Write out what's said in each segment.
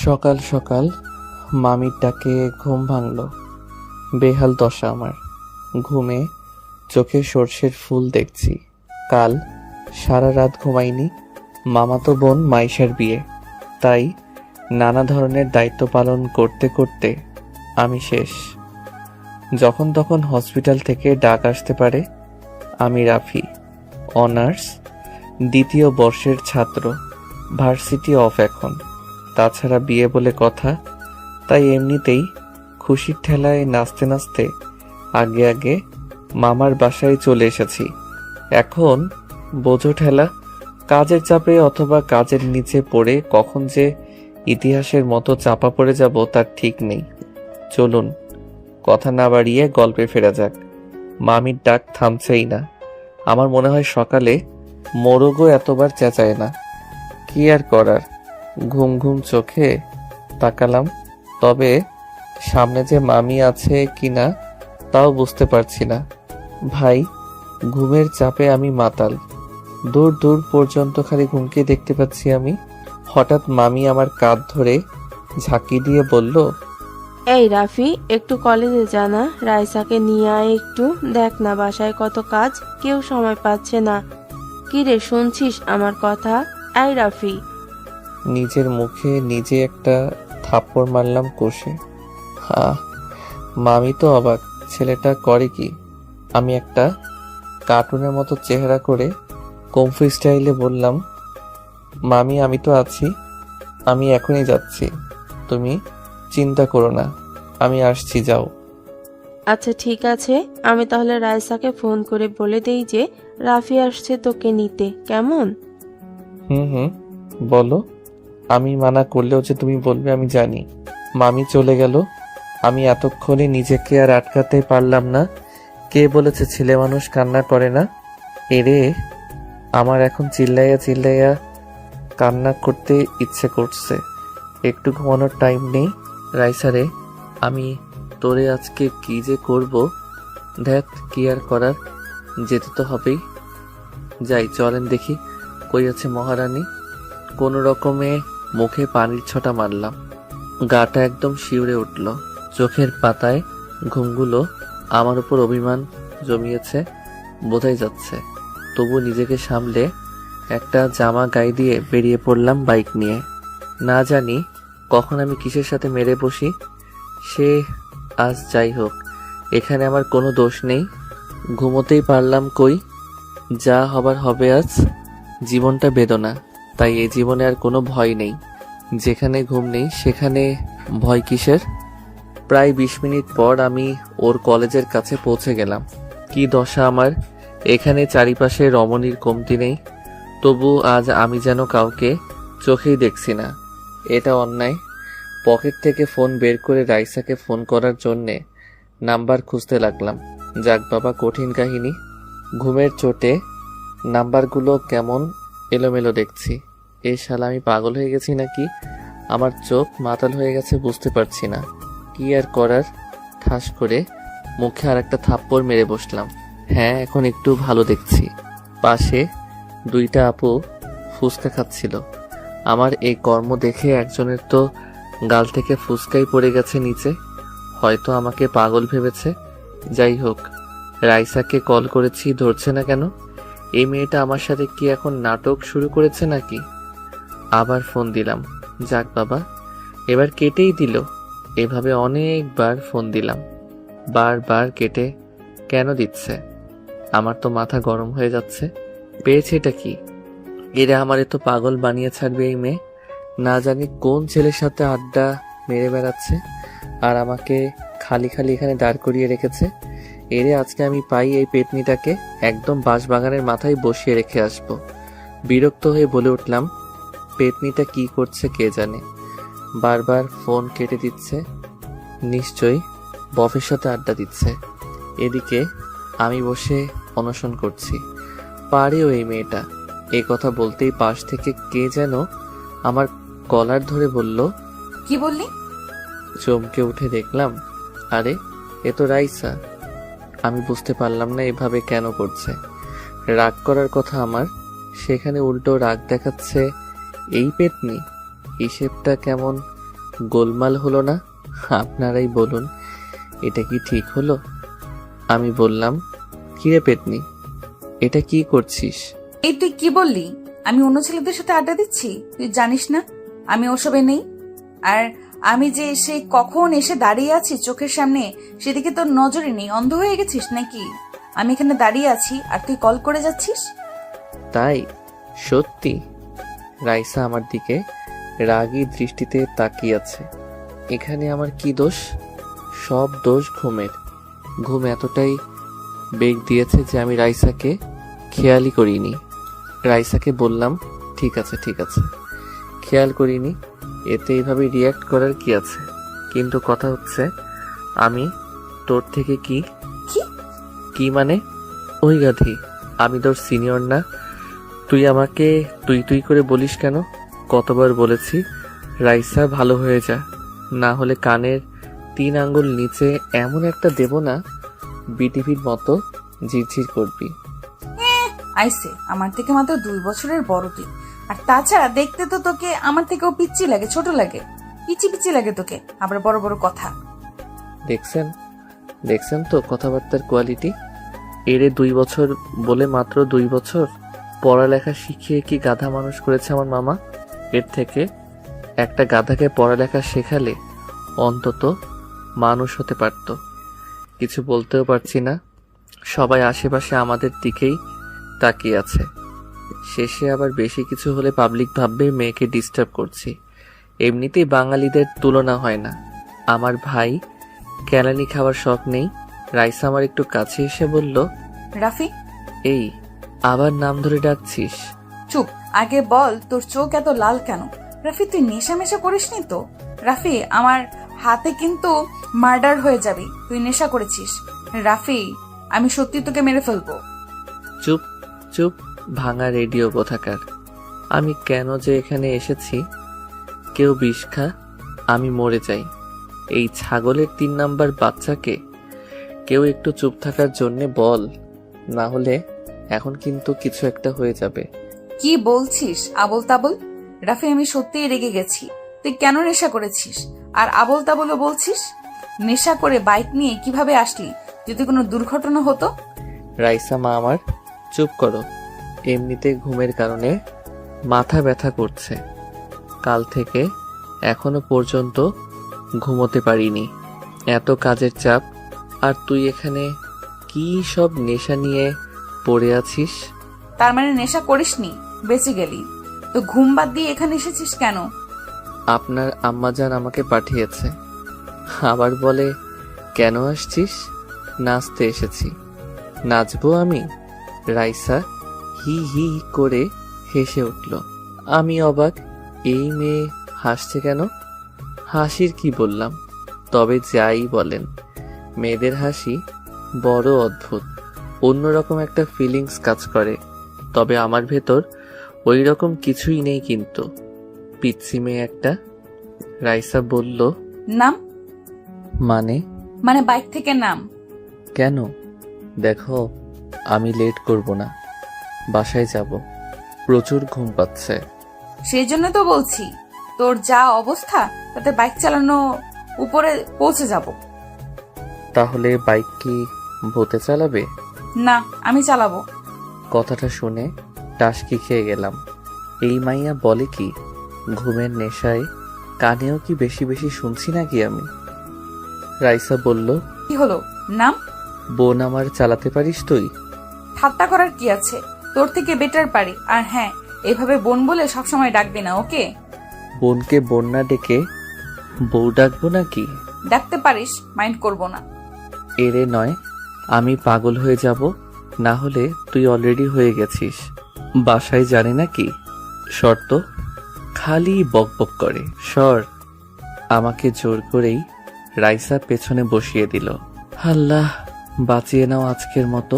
সকাল সকাল মামির ডাকে ঘুম ভাঙল। বেহাল দশা আমার। ঘুমে চোখে সর্ষের ফুল দেখছি। কাল সারা রাত ঘুমাইনি। মামাতো বোন মাইশার বিয়ে, তাই নানা ধরনের দায়িত্ব পালন করতে করতে আমি শেষ। যখন তখন হসপিটাল থেকে ডাক আসতে পারে। আমি রাফি, অনার্স দ্বিতীয় বর্ষের ছাত্র, ভার্সিটি অফ এখন। তাছাড়া বিয়ে বলে কথা, তাই এমনিতেই খুশির ঠেলায় নাচতে নাচতে আগে আগে মামার বাসায় চলে এসেছি। এখন বোঝো ঠেলা, কাজের চাপে অথবা কাজের নিচে পড়ে কখন যে ইতিহাসের মতো চাপা পড়ে যাব তার ঠিক নেই। চলুন কথা না বাড়িয়ে গল্পে ফেরা যাক। মামির ডাক থামছেই না। আমার মনে হয় সকালে মোরগও এতবার চেঁচায় না। কি আর করার, ঘুম ঘুম চোখে তাকালাম। তবে সামনে যে মামি আছে কিনা তাও বুঝতে পারছি না। ভাই, ঘুমের চাপে আমি মাতাল। দূর দূর পর্যন্ত খালি ঘুমকে দেখতে পাচ্ছি আমি। হঠাৎ মামি আমার কাঁধ ধরে ঝাঁকি দিয়ে বলল, এই রাফি, একটু কলেজে জানা, রাইসাকে নিয়ে আয় একটু। দেখ না বাসায় কত কাজ, কেউ সময় পাচ্ছে না। কি রে, শুনছিস আমার কথা? এই রাফি। নিজের মুখে নিজে একটা থাপ্পড় মারলাম কষে। মামি তো অবাক, ছেলেটা করে কি? আমি একটা কার্টুনের মতো চেহারা করে কমফু স্টাইলে বললাম, মামি আমি তো আছি, আমি এখনই যাচ্ছি, তুমি চিন্তা করো না, আমি আসছি, যাও। আচ্ছা ঠিক আছে, আমি তাহলে রাইসাকে ফোন করে বলে দেই যে রাফি আসছে তোকে নিতে, কেমন? হুম, বলো। আমি মানা করলেও যে তুমি বলবে আমি জানি। মামি চলে গেল। আমি এতক্ষণে নিজেকে আর আটকাতে পারলাম না। কে বলেছে ছেলে মানুষ কান্না করে না? এরে, আমার এখন চিল্লাইয়া চিল্লাইয়া কান্না করতে ইচ্ছে করছে। একটু ঘুমানোর টাইম নেই। রাইসারে, আমি তোরে আজকে কি যে করব। দেখ, কি আর করার, যেতে তো হবেই। যাই, চলেন দেখি কই আছে মহারানী। কোনো রকমে মুখে পানির ছটা মারলাম। গাটা একদম শিউরে উঠল। চোখের পাতায় ঘুমগুলো আমার উপর অভিমান জমিয়েছে বোঝাই যাচ্ছে। তবু নিজেকে সামলে একটা জামা গায়ে দিয়ে বেরিয়ে পড়লাম বাইক নিয়ে। না জানি কখন আমি কিসের সাথে মেরে বসি। সে আজ যাই হোক, এখানে আমার কোনো দোষ নেই। ঘুমোতেই পারলাম কই, যা হবার হবে আজ। জীবনটা বেদনা, তাই এই জীবনে আর কোনো ভয় নেই। যেখানে ঘুম নেই সেখানে ভয় কিসের? প্রায় 20 মিনিট পর আমি ওর কলেজের কাছে পৌঁছে গেলাম। কি দশা আমার, এখানে চারিপাশে রমণীর কমতি নেই, তবু আজ আমি যেন কাউকে চোখেই দেখছি না। এটা অন্যায়। পকেট থেকে ফোন বের করে রাইসাকে ফোন করার জন্যে নাম্বার খুঁজতে লাগলাম। যাক বাবা, কঠিন কাহিনী। ঘুমের চোটে নাম্বারগুলো কেমন এলোমেলো দেখছি। এই শালা, আমি পাগল হয়ে গেছি নাকি? আমার চোখ মাতাল হয়ে গেছে, বুঝতে পারছি না। কি আর করার, ঠাস করে মুখে আর একটা থাপ্পড় মেরে বসলাম। হ্যাঁ, এখন একটু ভালো দেখছি। পাশে 2টা আপু ফুচকা খাচ্ছিল। আমার এই কর্ম দেখে একজনের তো গাল থেকে ফুচকাই পড়ে গেছে নিচে। হয়তো আমাকে পাগল ভেবেছে। যাই হোক, রাইসাকে কল করেছি, ধরছে না কেন? এই মেয়েটা আমার সাথে কি এখন নাটক শুরু করেছে নাকি? আবার ফোন দিলাম। যাক বাবা, এবার কেটেই দিল। এভাবে অনেকবার ফোন দিলাম, বারবার কেটে কেন দিচ্ছে? আমার তো মাথা গরম হয়ে যাচ্ছে। পেয়েছে এটা কি? এরা আমারে তো পাগল বানিয়ে ছাড়বে এই মেয়ে। না জানি কোন ছেলের সাথে আড্ডা মেরে বেড়াচ্ছে আর আমাকে খালি খালি এখানে দাঁড় করিয়ে রেখেছে। এরে আজকে আমি পাই এই পেতনিটাকে একদম বাঁশবাগানের মাথায় বসিয়ে রেখে আসব। বিরক্ত হয়ে বলে উঠলাম, পেতনিটা কি করছে কে জানে, বারবার ফোন কেটে দিচ্ছে। নিশ্চয়ই বফের সাথে আড্ডা দিচ্ছে। এদিকে আমি বসে অনশন করছি। পারেও এই মেয়েটা। এই কথা বলতেই পাশ থেকে কে যেন আমার কলার ধরে বলল, কি বললি? চমকে উঠে দেখলাম, আরে এ তো রাইসা। আমি বুঝতে পারলাম না এভাবে কেন করছে। রাগ করার কথা আমার, সেখানে উল্টো রাগ দেখাচ্ছে এই পেতনি। হিসেবটা কেমন গোলমাল হলো না? আপনারাই বলুন, এটা কি ঠিক হলো? আমি বললাম, কিরে পেতনি, এটা কি করছিস? এই তুই কি বললি? আমি অন্য ছেলেদের সাথে আড্ডা দিচ্ছি? তুই জানিস না আমি ওসবে নেই। আর আমি যে এসে কখন এসে দাঁড়িয়ে আছি চোখের সামনে, সেদিকে তোর নজরে নেই? অন্ধ হয়ে গেছিস নাকি? আমি এখানে দাঁড়িয়ে আছি আর তুই কল করে যাচ্ছিস। তাই? সত্যি? রাইসা আমার দিকে রাগী দৃষ্টিতে তাকিয়ে আছে। এখানে আমার কি দোষ? সব দোষ ঘুমের। ঘুম এতটাই বেগ দিয়েছে যে আমি রাইসাকে খেয়ালই করিনি। রাইসাকে বললাম, ঠিক আছে ঠিক আছে, খেয়াল করিনি, এতে এইভাবে রিয়্যাক্ট করার কি আছে? কিন্তু কথা হচ্ছে, আমি তোর থেকে কি কি? কি মানে? ওই গাধি, আমি তোর সিনিয়র না? তুই আমাকে তুই তুই করে বলিস কেন? কতবার বলেছি রাইসা ভালো হয়ে যা, না হলে কানের 3 আঙ্গুল নিচে এমন একটা দেব না, বিটিভির মতো ঝিরঝির করবি। আইসে, আমার থেকে মাত্র 2 বছরের বড় তুই। আর তাছাড়া দেখতে তো তোকে আমার থেকেও পিচ্চি লাগে, ছোট লাগে, পিচি পিচি লাগে তোকে, আবার বড় বড় কথা। দেখছেন দেখছেন তো কথাবার্তার কোয়ালিটি? এরে 2 বছর বলে মাত্র 2 বছর? পড়ালেখা শিখিয়ে কি গাধা মানুষ করেছে আমার মামা? এর থেকে একটা গাধাকে পড়ালেখা শেখালে অন্তত মানুষ হতে পারত। কিছু বলতেও পারছি না, সবাই আশেপাশে আমাদের দিকেই তাকিয়ে আছে। শেষে আবার বেশি কিছু হলে পাবলিক ভাববে মেয়েকে ডিস্টার্ব করছি। এমনিতেই বাঙালিদের তুলনা হয় না। আমার ভাই কেলানি খাওয়ার শখ নেই। রাইসা আমার একটু কাছে এসে বলল, রাফি, এই আবার নাম ধরে ডাকছিস? চুপ, আগে বল তোর চোখ এত লাল কেন? রাফি, তুই নেশা মেশা করিসনি তো? রাফি, আমার হাতে কিন্তু মার্ডার হয়ে যাবি, তুই নেশা করেছিস। রাফি, আমি সত্যি তোকে মেরে ফেলবো। চুপ চুপ, ভাঙা রেডিও কোথাকার। আমি কেন যে এখানে এসেছি? কেউ বিষ খা, আমি মরে যাই। এই ছাগলের 3 নাম্বার বাচ্চাকে কেউ একটু চুপ থাকার জন্যে বল, না হলে এখন কিন্তু কিছু একটা হয়ে যাবে। কি বলছিস আবল তাবল? রাফি, আমি সত্যিই রেগে গেছি। তুই কেন নেশা করেছিস আর আবল তাবলও বলছিস? নেশা করে বাইক নিয়ে কিভাবে আসলি? যদি কোনো দুর্ঘটনা হতো? রাইসা মা আমার, চুপ করো। এমনিতে ঘুমের কারণে মাথা ব্যথা করছে। কাল থেকে এখনো পর্যন্ত ঘুমোতে পারিনি, এত কাজের চাপ। আর তুই এখানে কি সব নেশা নিয়ে পড়ে আছিস? তার মানে নেশা করিসনি, বেঁচে গেলি। তো ঘুম বাদ দিয়ে এখানে এসেছিস কেন? আপনার আম্মাজান আমাকে পাঠিয়েছে। আবার বলে, কেন আসছিস? নাচতে এসেছি। নাচবো আমি? রাইসা হি হি করে হেসে উঠল। আমি অবাক, এই মেয়ে হাসছে কেন? হাসির কি বললাম? তবে যাই বলেন, মেয়েদের হাসি বড় অদ্ভুত, অন্যরকম একটা ফিলিংস কাজ করে। তবে আমার ভেতর ওই রকম কিছুই নেই কিন্তু। পিচ্ছি মেয়ে একটা। রাইসা বলল, নাম? মানে বাইক থেকে নাম। কেন? দেখো, আমি লেট করব না, বাসায় যাব, প্রচুর ঘুম পাচ্ছে। সেই জন্য তো বলছি, তোর যা অবস্থা তাতে বাইক চালানো উপরে পৌঁছে যাব। তাহলে বাইক কি ভূতে চালাবে? না, আমি চালাবো। কথাটা শুনে টাসকি খেয়ে গেলাম। এই মাইয়া বলে কি? ঘুমের নেশায় কানেও কি বেশি বেশি শুনছি নাকি আমি? রাইসা বলল, কি হলো? নাম? বোন আমার চালাতে পারিস তুই? ঠাট্টা করার কি আছে? তোর থেকে বেটার পারি। আর হ্যাঁ, এভাবে বোন বলে সবসময় ডাকবি না, ওকে? বোনকে বোন না ডেকে বউ ডাকবো নাকি? ডাকতে পারিস, মাইন্ড করব না। এরে নয়, আমি পাগল হয়ে যাব। না হলে তুই অলরেডি হয়ে গেছিস। বাসায় জানে নাকি? শর্ত খালি বকবক করে। সর। আমাকে জোর করেই রাইসা পেছনে বসিয়ে দিল। আল্লাহ, বাঁচিয়ে নাও আজকের মতো।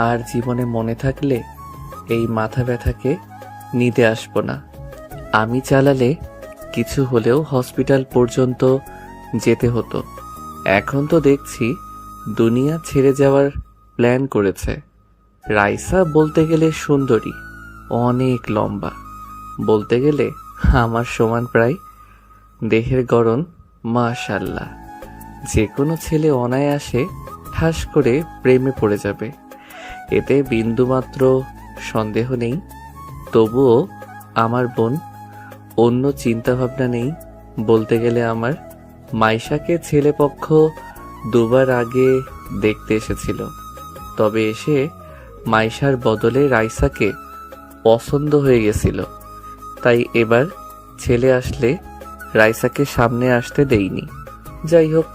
আর জীবনে মনে থাকলে এই মাথা ব্যথাকে নিতে আসবো না। আমি চালালে কিছু হলেও হসপিটাল পর্যন্ত যেতে হতো। এখন তো দেখছি দুনিয়া ছেড়ে যাওয়ার প্ল্যান করেছে। রাইসা বলতে গেলে সুন্দরী, অনেক লম্বা, বলতে গেলে আমার সমান প্রায়। দেহের গড়ন মাশাআল্লাহ, যে কোনো ছেলে অনায়াসে ঠাস করে প্রেমে পড়ে যাবে, এতে বিন্দুমাত্র সন্দেহ নেই। তবুও আমার বোন, অন্য চিন্তাভাবনা নেই। বলতে গেলে আমার মাইশাকে ছেলেপক্ষ দুবার আগে দেখতে এসেছিল, তবে এসে মাইশার বদলে রাইসাকে পছন্দ হয়ে গেছিল। তাই এবার ছেলে আসলে রাইসাকে সামনে আসতে দেইনি। যাই হোক,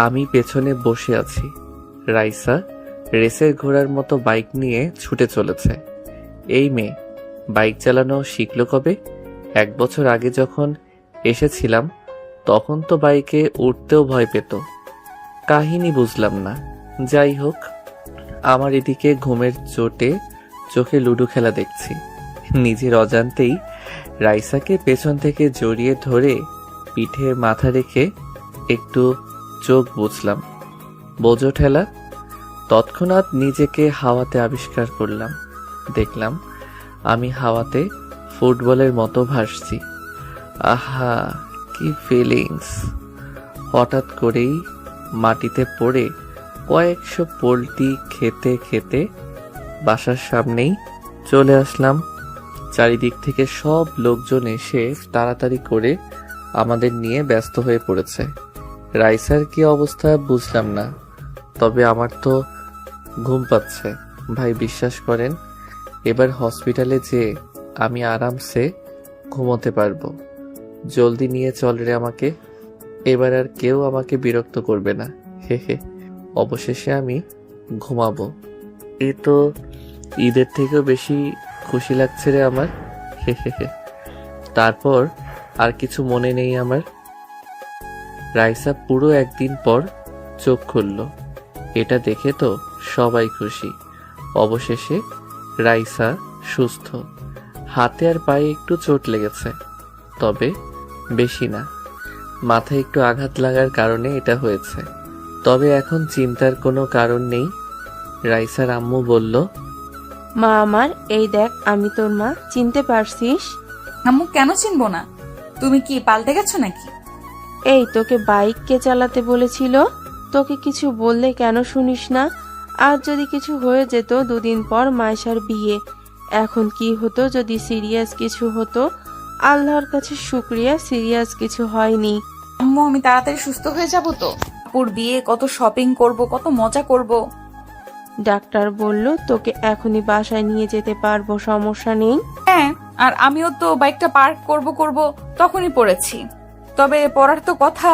আমি পেছনে বসে আছি। রাইসা রেসের ঘোড়ার মতো বাইক নিয়ে ছুটে চলেছে। এই মেয়ে বাইক চালানো শিখলো কবে? 1 বছর আগে যখন এসেছিলাম তখন তো বাইকে উঠতেও ভয় পেত। কাহিনী বুঝলাম না। যাই হোক, আমার এদিকে ঘুমের চোটে চোখে লুডো খেলা দেখছি। নিজের অজান্তেই রাইসাকে পেছন থেকে জড়িয়ে ধরে পিঠে মাথা রেখে একটু চোখ বুঝলাম। বোঝো ঠেলা। তৎক্ষণাৎ নিজেকে হাওয়াতে আবিষ্কার করলাম। দেখলাম আমি হাওয়াতে ফুটবলের মতো ভাসছি। আহা, কি ফিলিংস! হঠাৎ করেই মাটিতে পড়ে কয়েকশো পোল্টি খেতে খেতে বাসার সামনেই চলে আসলাম। চারিদিক থেকে সব লোকজন এসে তাড়াতাড়ি করে আমাদের নিয়ে ব্যস্ত হয়ে পড়েছে। রাইসার কি অবস্থা বুঝলাম না, তবে আমার তো ঘুম পাচ্ছে। ভাই বিশ্বাস করেন, এবার হসপিটালে যেয়ে আমি আরামসে ঘুমোতে পারবো। জলদি নিয়ে চল রে আমাকে, এবার আর কেউ আমাকে বিরক্ত করবে না। হে হে, অবশেষে আমি ঘুমাবো। এ তো ঈদের থেকেও বেশি খুশি লাগছে রে আমার। হে হে হে। তারপর আর কিছু মনে নেই আমার। রাইসা পুরো 1 দিন পর চোখ খুলল। এটা দেখে তো সবাই খুশি। অবশেষে রাইসা সুস্থ। হাতে আর পায়ে একটু চোট লেগেছে, তবে বেশি না। মাথায় একটু আঘাত লাগার কারণে এটা হয়েছে, তবে এখন চিন্তার কোনো কারণ নেই। রাইসার আম্মু বলল, মা আমার, এই দেখ আমি তোর মা, চিনতে পারছিস? আম্মু কেন চিনবো না? তুমি কি পাল্টে গেছো নাকি? এই তোকে বাইক কে চালাতে বলেছিল? তোকে কিছু বললে কেন শুনিস না? আর যদি কিছু হয়ে যেত 2 দিন পর মাইশার বিয়ে, এখন কি হতো যদি সিরিয়াস কিছু হতো? আল্লাহর কাছে শুক্রিয়া, সিরিয়াস কিছু হয়নি। আম্মু, আমি তাড়াতাড়ি সুস্থ হয়ে যাব তো? আপুর বিয়ে, কত শপিং করব, কত মজা করব। ডাক্তার বলল তোকে এখনই বাসায় নিয়ে যেতে পারবো, সমস্যা নেই। হ্যাঁ, আর আমিও তো বাইকটা পার্ক করব তখনই পড়েছি। তবে পড়ার তো কথা।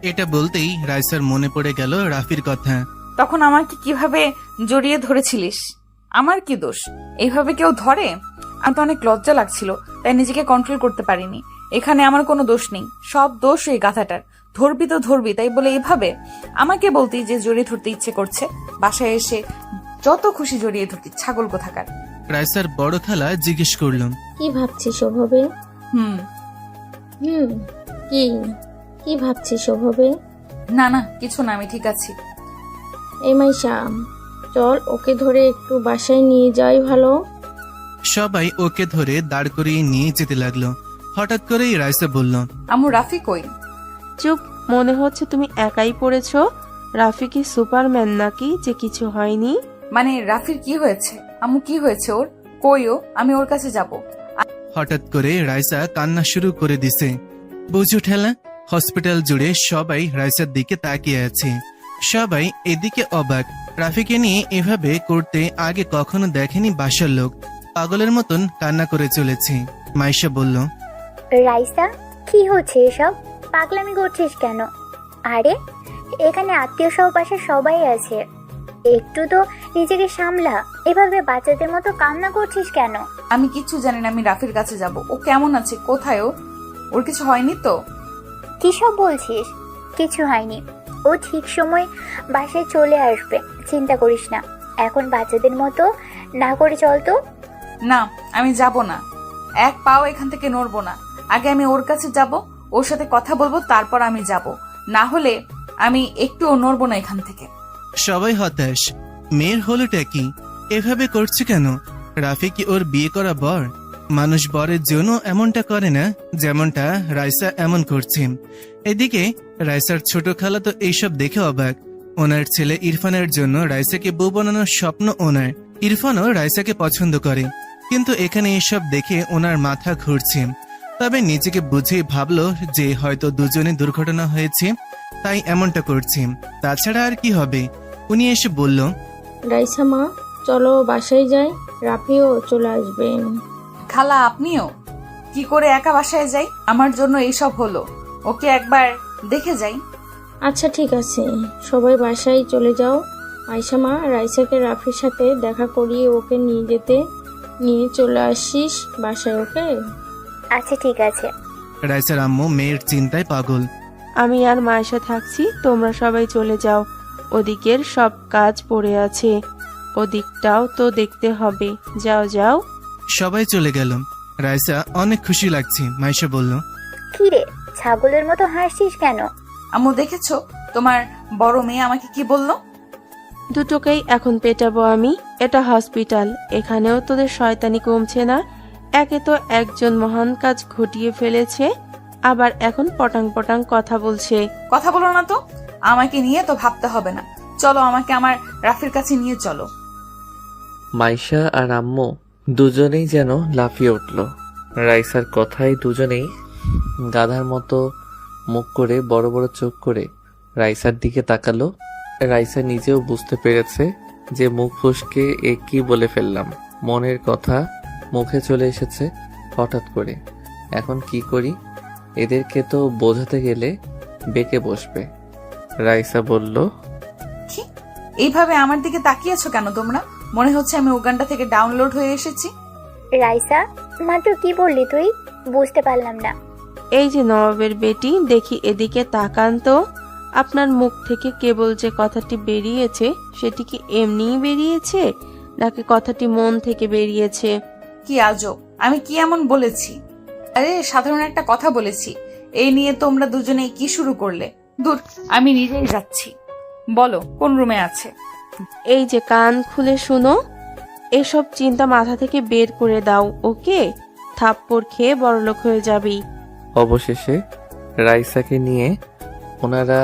এটা বলতেই রাইসার মনে পড়ে গেল রাফির কথা। তখন আমাকে কিভাবে জড়িয়ে ধরেছিলিস? আমার কি দোষ? এইভাবে কেউ ধরে? আমার তো অনেক লজ্জা লাগছিল, তাই নিজেকে কন্ট্রোল করতে পারিনি। এখানে আমার কোনো দোষ নেই, সব দোষ এই গাধাটার। ধরবি তো ধরবি, তাই বলে এভাবে আমাকে বলতি যে জড়িয়ে ধরতে ইচ্ছে করছে। বাসায় এসে যত খুশি জড়িয়ে ধরতি, ছাগল কোথাকার। রাইসার বড় খালা জিজ্ঞেস করলাম, কি ভাবছিস ওভাবে? হুম হুম, কি কি ভাবছিস ওভাবে? না না, কিছু না, আমি ঠিক আছি। এই মাইশা, চল ওকে ধরে একটু বাসায় নিয়ে যাই ভালো। সবাই ওকে ধরে দাঁড় করিয়ে নিয়ে যেতে লাগলো। হঠাৎ করেই রাইসা বলল, আম্মু, রাফি কই? চুপ, মনে হচ্ছে তুমি একাই পড়েছো। রাফি কি সুপারম্যান নাকি যে কিছু হয়নি? মানে রাফির কি হয়েছে? আম্মু, কি হয়েছে ওর? কইও, আমি ওর কাছে যাব। হঠাৎ করে রাইসা কান্না শুরু করে দিছে। বুঝো ঠেলা, হসপিটাল জুড়ে সবাই রাইসার দিকে তাকিয়ে আছে। সবাই এদিকে অবাক। রাফিকে নিয়ে এভাবে করতে আগে কখনো দেখেনি বাসার লোক। পাগলের মতন কান্না করে চলেছে। মাইশা বলল, রাইসা, কি হচ্ছে এসব? পাগলামি করছিস কেন? আরে এখানে আত্মীয় সহ পাশে সবাই আছে, একটু তো নিজেকে সামলা। এভাবে বাচ্চাদের মতো কান্না করছিস কেন? আমি কিচ্ছু জানি না, আমি রাফির কাছে যাব। ও কেমন আছে? কোথায় ও? ওর কিছু হয়নি তো? কি সব বলছিস? কিছু হয়নি, ও ঠিক সময় বাসায় চলে আসবে, চিন্তা করিস না। এখন বাচ্চাদের মতো না করে চল তো। না, আমি যাব না, এক পাও এখান থেকে নড়বো না। আগে আমি ওর কাছে যাব, ওর সাথে কথা বলবো, তারপর আমি যাব। না হলে আমি একটুও নড়বো না এখান থেকে। সবাই হতাশ। মেয়ের হলোটা কি? এভাবে করছে কেন? রাফি কি ওর বিয়ে করা বর? মানুষ বরের জন্য এমনটা করে না, যেমনটা রাইসা এমন করছে। এদিকে রাইসার ছোট খালা তো এইসব দেখে অবাক। ওনার ছেলে ইরফানের জন্য রাইসাকে বউ বানানোর স্বপ্ন ওনার। ইরফানও রাইসাকে পছন্দ করে, কিন্তু এখানে এসব দেখে ওনার মাথা ঘুরছে। তবে নিজেকে বুঝেই ভাবলো যে হয়তো দুজনে দুর্ঘটনা হয়েছে, তাই এমনটা করছে। তাছাড়া আর কি হবে। উনি এসে বলল, রাইসা মা, চলো বাসায় যাই, রাফিও চলে আসবেন। খালা আপনিও? কি করে একা বাসায় যাই? আমার জন্য এইসব হলো, ওকে একবার দেখে যাই। আচ্ছা ঠিক আছে, সবাই বাসায় চলে যাও। আয়শা মা, রাইসাকে রাফির সাথে দেখা করিয়ে ওকে নিয়ে চলে আসিস বাসায়, ওকে? আচ্ছা ঠিক আছে। রাইসার আম্মু মেয়ের চিন্তায় পাগল। আমি আর মায়েশা থাকছি, তোমরা সবাই চলে যাও। ওদিকের সব কাজ পড়ে আছে, ওদিকটাও তো দেখতে হবে। যাও যাও। সবাই চলে গেল। রাইসা অনেক খুশি লাগছে। মাইশা বলল, কি রে, ছাগলের মতো হাসছিস কেন? আম্মু দেখেছো তোমার বড় মেয়ে আমাকে কি বললো? দুটোকেই এখন পেটাবো আমি। এটা হসপিটাল, এখানেও তোদের শয়তানি কমছে না। একে তো একজন মহান কাজ ঘটিয়ে ফেলেছে, আবার এখন পটাং পটাং কথা বলছে। কথা বলো না তো, আমাকে নিয়ে তো ভাবতে হবে না। চলো, আমাকে আমার রাফির কাছে নিয়ে চলো। মাইশা আর আম্মু দুজনেই যেন লাফিয়ে উঠল। রাইসার কথায় দুজনেই গাধার মতো মুখ করে বড় বড় চোখ করে রাইসার দিকে তাকালো। রাইসা নিজেও বুঝতে পেরেছে যে মুখ ফসকে কি বলে ফেললাম। মনের কথা মুখে চলে এসেছে হঠাৎ করে। এখন কি করি? এদেরকে তো বোঝাতে গেলে বেঁকে বসবে। রাইসা বলল, কি এইভাবে আমার দিকে তাকিয়েছো কেন তোমরা? মনে হচ্ছে আমি উগান্ডা থেকে ডাউনলোড হয়ে এসেছি। রাইসা, মাত্র কি বললি তুই? বুঝতে পারলাম না। এই যে নবাবের বেটি, দেখি এদিকে তাকান তো। আপনার মুখ থেকে কেবল যে কথাটি বেরিয়েছে সেটি কি এমনিই বেরিয়েছে, নাকি কথাটি মন থেকে বেরিয়েছে? কি আজব, আমি কি এমন বলেছি? আরে সাধারণ একটা কথা বলেছি। এই নিয়ে তোমরা দুজনেই কি শুরু করলে? দূর, আমি নিজেই যাচ্ছি। বলো কোন রুমে আছে? এই যে কান খুলে শুনো, এসব চিন্তা মাথা থেকে বের করে দাও, ওকে? থাপ্পড় খেয়ে বড়লোক হয়ে যাবি। অবশেষে রাইসাকে নিয়ে ওনারা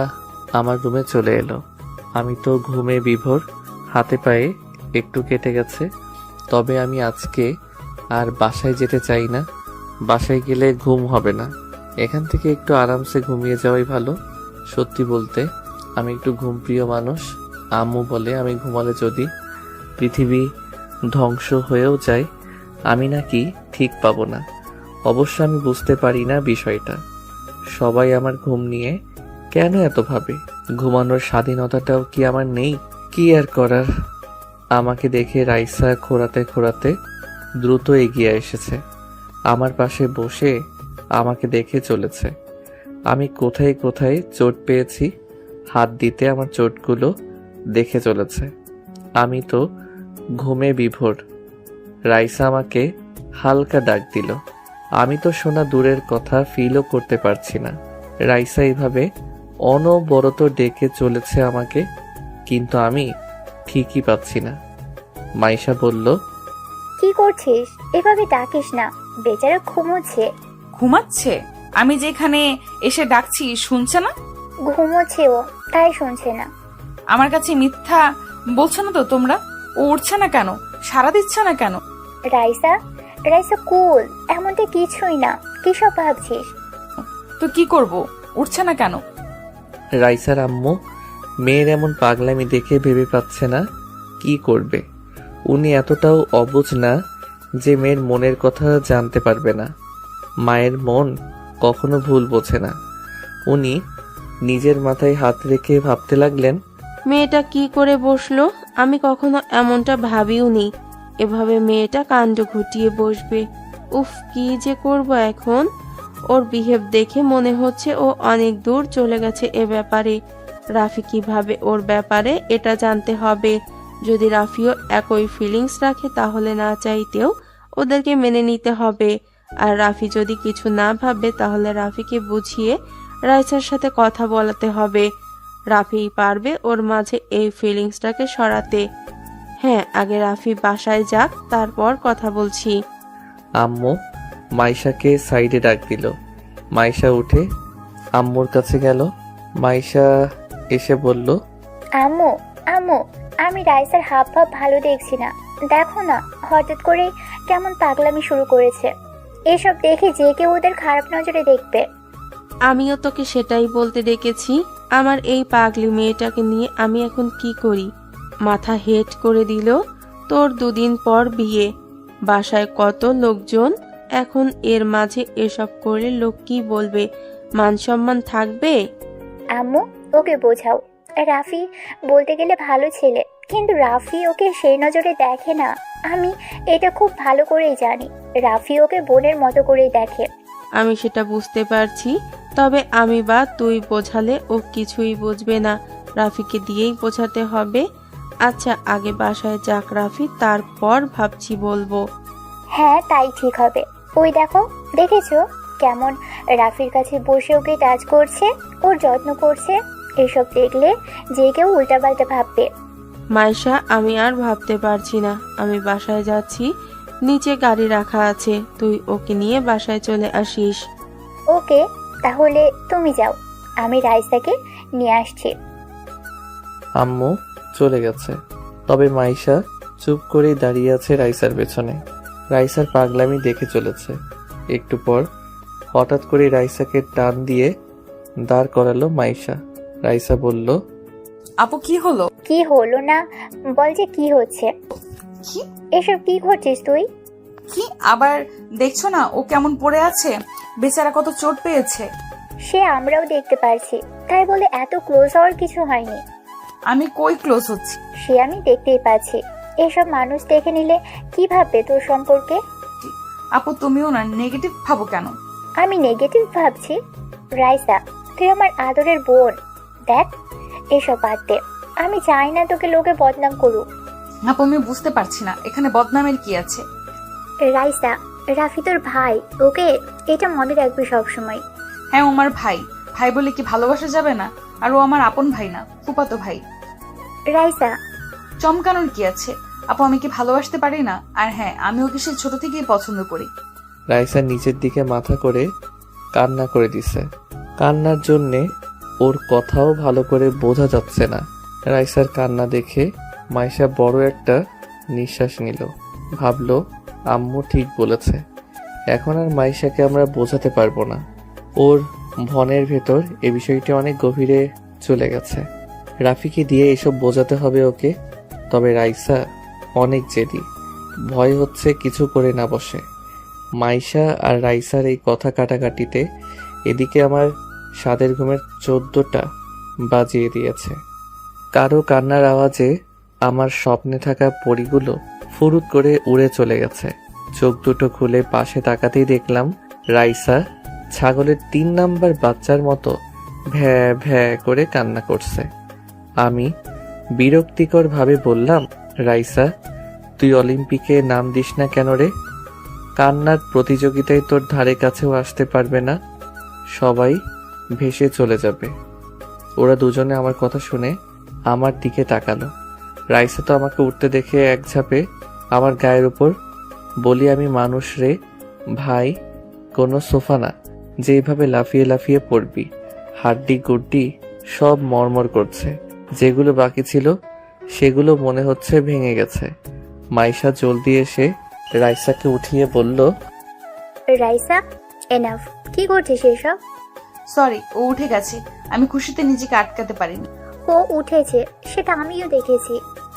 আমার রুমে চলে এলো। আমি তো ঘুমে বিভোর, হাতে পায়ে একটু কেটে গেছে। তবে আমি আজকে আর বাসায় যেতে চাই না। বাসায় গেলে ঘুম হবে না। এখান থেকে একটু আরামসে ঘুমিয়ে যাওয়াই ভালো। সত্যি বলতে আমি একটু ঘুমপ্রিয় মানুষ। আম্মু বলে আমি ঘুমালে যদি পৃথিবী ধ্বংস হয়েও যায় আমি নাকি ঠিক পাবো না। অবশ্য আমি বুঝতে পারি না বিষয়টা। সবাই আমার ঘুম নিয়ে কেন এত ভাবে? ঘুমানোর স্বাধীনতাটাও কি আমার নেই? কি আর করার। আমাকে দেখে রাইসা খোঁড়াতে খোঁড়াতে দ্রুত এগিয়ে এসেছে। আমার পাশে বসে আমাকে দেখে চলেছে। আমি কোথায় কোথায় চোট পেয়েছি হাত দিতে আমার চোটগুলো দেখে চলেছে। আমি তো ঘুমে বিভোর। রাইসা আমাকে হালকা ডাক দিল। আমি তো শোনা দূরের কথা ফিলও করতে পারছি না। রাইসা এইভাবে অনবরত ডেকে চলেছে আমাকে, কিন্তু আমি ঠিকই পাচ্ছি না। মাইশা বলল, কি করছিস? এভাবে ডাকিস না, বেচারা ঘুমোচ্ছে। ঘুমাচ্ছে? আমি যেখানে এসে ডাকছি শুনছে না? ঘুমোচ্ছে ও, তাই শুনছে না। আমার কাছে মিথ্যা বলছো না তো তোমরা? ও উঠছে না কেন? সাড়া দিচ্ছে না কেন? রাইসা, রাইসা কুল, এমনটা কিছুই না। কি সব ভাবছিস? তো কি করব? উঠছে না কেন? রাইসার আম্মু মেয়ের এমন পাগলামি দেখে ভেবে পাচ্ছে না কি করবে। উনি এতটাও অবুঝ না যে মেয়ের মনের কথা জানতে পারবে না। মায়ের মন কখনো ভুল বোঝে না। উনি নিজের মাথায় হাত রেখে ভাবতে লাগলেন, মেয়েটা কি করে বসলো? আমি কখনো এমনটা ভাবিওনি, এভাবে মেয়েটা কাণ্ড ঘটিয়ে বসবে। উফ, কি যে করব এখন। ওর বিহেভ দেখে মনে হচ্ছে ও অনেক দূর চলে গেছে এ ব্যাপারে। রাফি কিভাবে ওর ব্যাপারে এটা জানতে হবে। যদি রাফিও একই ফিলিংস রাখে তাহলে না চাইতেও ওদেরকে মেনে নিতে হবে। আর রাফি যদি কিছু না ভাবে তাহলে রাফিকে বুঝিয়ে রাইসার সাথে কথা বলাতে হবে। রাফি পারবে ওর মাঝে এই ফিলিংসটাকে সরাতে। হ্যাঁ, আগে রাফি বাসায় যাক, তারপর কথা বলছি। আম্মু মাইশাকে সাইডে ডাক দিল। মাইশা উঠে আম্মুর কাছে গেল। মাইশা এসে বলল, আম্মু আম্মু, আমি রাইসার হাব ভাব ভালো দেখছি না। দেখো না, হঠাৎ করে কেমন পাগলামি শুরু করেছে। এসব দেখে যে কেউ ওদের খারাপ নজরে দেখবে। আমিও তোকে সেটাই বলতে ডেকেছি। আমার এই পাগলি মেয়েটাকে নিয়ে আমি এখন কি করি? মাথা হেট করে দিল। তোর 2 দিন পর বিয়ে, বাসায় কত লোকজন, এখন এর মাঝে এসব করলে লোক কি বলবে? মান সম্মান থাকবে? আম্মু, ওকে বোঝাও। রাফি বলতে গেলে ভালো ছেলে, কিন্তু রাফি ওকে সেই নজরে দেখে না। আমি এটা খুব ভালো করেই জানি। রাফি ওকে বোনের মতো করেই দেখে। আমি সেটা বুঝতে পারছি, তবে আমি বা তুই বোঝালে ও কিছুই বুঝবে না। রাফিকে দিয়েই বোঝাতে হবে। আচ্ছা, আগে বাসায় যাক রাফি, তারপর ভাবছি বলবো। হ্যাঁ, তাই ঠিক হবে। ওই দেখো, দেখেছো কেমন রাফির কাছে বসে ওকে টাচ করছে, ওর যত্ন করছে। এসব দেখলে যে কেউ উল্টাপাল্টা ভাববে। মাইশা, আমি আর ভাবতে পারছি না। আমি বাসায় যাচ্ছি, নিচে গাড়ি রাখা আছে, তুই ওকে নিয়ে বাসায় চলে আসিস। ওকে, তাহলে তুমি যাও, আমি রাইসাকে নিয়ে আসছি। আম্মু চলে গেছে। তবে মাইশা চুপ করেই দাঁড়িয়ে আছে রাইসার পেছনে। রাইসার পাগলামি দেখে চলেছে। একটু পর হঠাৎ করে রাইসাকে টান দিয়ে দাঁড় করালো মাইশা। রাইসা বলল, আপু কি হলো? কি হলো না বল, যে কি হচ্ছে? কি এসব কি করছিস তুই? কি আবার দেখছো না ও কেমন পড়ে আছে? বেচারা কত চোট পেয়েছে। সে আমরাও দেখতে পারছি, তাই বলে এত ক্লোজ হওয়ার কিছু হয়নি। আমি কই ক্লোজ হচ্ছি? সে আমি দেখতেই পাচ্ছি। এসব মানুষ দেখে নিলে কি ভাববে তোর সম্পর্কে? আপু তুমিও না নেগেটিভ ভাবো কেন? আমি নেগেটিভ ভাবছি? রাইসা, তুই আমার আদরের বোন। দেখ, এসব বাদ দে। আমি চাই না তোকে লোকে বদনাম করুক। আপু আমি বুঝতে পারছি না এখানে বদনামের কি আছে। রাইসা, রাফি তোর ভাই, ওকে এটা মনে রাখবি সবসময়। হ্যাঁ, ও আমার ভাই। ভাই বলে কি ভালোবাসা যাবে না? আর ও আমার আপন ভাই না, ফুফাতো ভাই। রাইসা, চমকানোর কি আছে? আপু আমি কি ভালোবাসতে পারি না? আর হ্যাঁ, আমি ওকে সেই ছোট থেকেই পছন্দ করি। রাইসা নিচের দিকে মাথা করে কান্না করে দিছে। কান্নার জন্যে ওর কথাও ভালো করে বোঝা যাচ্ছে না। রাইসার কান্না দেখে মাইশা বড় একটা নিঃশ্বাস নিল। ভাবলো আম্মু ঠিক বলেছে, এখন আর মাইশাকে আমরা বোঝাতে পারবো না। ওর ভনের ভেতর এ বিষয়টি অনেক গভীরে চলে গেছে। রাফিকে দিয়ে এসব বোঝাতে হবে ওকে। তবে রাইসা অনেক জেদি, ভয় হচ্ছে কিছু করে না বসে। মাইশা আর রাইসার এই কথা কাটাকাটিতে এদিকে আমার সাদের ঘুমের 14টা বাজিয়ে দিয়েছে। কারো কান্নার আওয়াজে আমার স্বপ্নে থাকা পরীগুলো ফুরুত করে উড়ে চলে গেছে। চোখ দুটো খুলে পাশে তাকাতেই দেখলাম রাইসা ছাগলের 3 নাম্বার বাচ্চার মতো ভ্যা ভ্যা করে কান্না করছে। আমি বিরক্তিকর ভাবে বললাম, রাইসা, তুই অলিম্পিকে নাম দিস না কেন রে? কান্নার প্রতিযোগিতায় তোর ধারে কাছেও আসতে পারবে না, সবাই ভেসে চলে যাবে। ওরা দুজনে আমার কথা শুনে আমার দিকে তাকালো। রাইসা তো আমাকে উঠতে দেখে এক ঝাপে আমার গায়ের উপর। বলি, আমি মানুষ রে ভাই, কোনো সোফা না যে এইভাবে লাফিয়ে লাফিয়ে পড়বি। হাড্ডি গুড্ডি সব মরমর করছে, যেগুলো বাকি ছিল সেগুলো মনে হচ্ছে ভেঙে গেছে। মাইশা জলদি এসে রাইসাকে উঠিয়ে বলল, রাইসা, এনাফ। কি করছিস এসব? সরি, ও উঠে গেছে। আমি খুশিতে নিজেকে আটকাতে পারিনি। ও উঠেছে সেটা আমিও দেখেছি।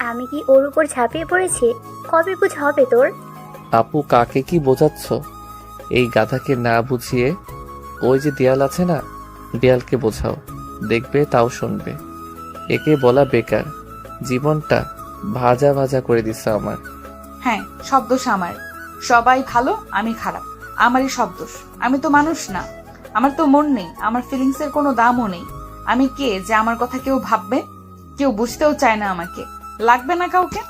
আমি কি ওর উপর ঝাঁপিয়ে পড়েছি? কবে বুঝ হবে তোর? আপু কাকে কি বোঝাচ্ছ? এই গাধাকে না বুঝিয়ে ওই যে দেয়াল আছে না, দেয়ালকে বোঝাও, দেখবে তাও শুনবে। একে বলা বেকার, জীবনটা ভাজা ভাজা করে দিচ্ছে আমার। হ্যাঁ, সব দোষ আমার। সবাই ভালো, আমি খারাপ। আমারই সব দোষ। আমি তো মানুষ না, আমার তো মন নেই, আমার ফিলিংসের কোনো দামও নেই। আমি কে যে আমার কথা কেউ ভাববে? কেউ বুঝতেও চায় না আমাকে, লাগবে না কাউকে।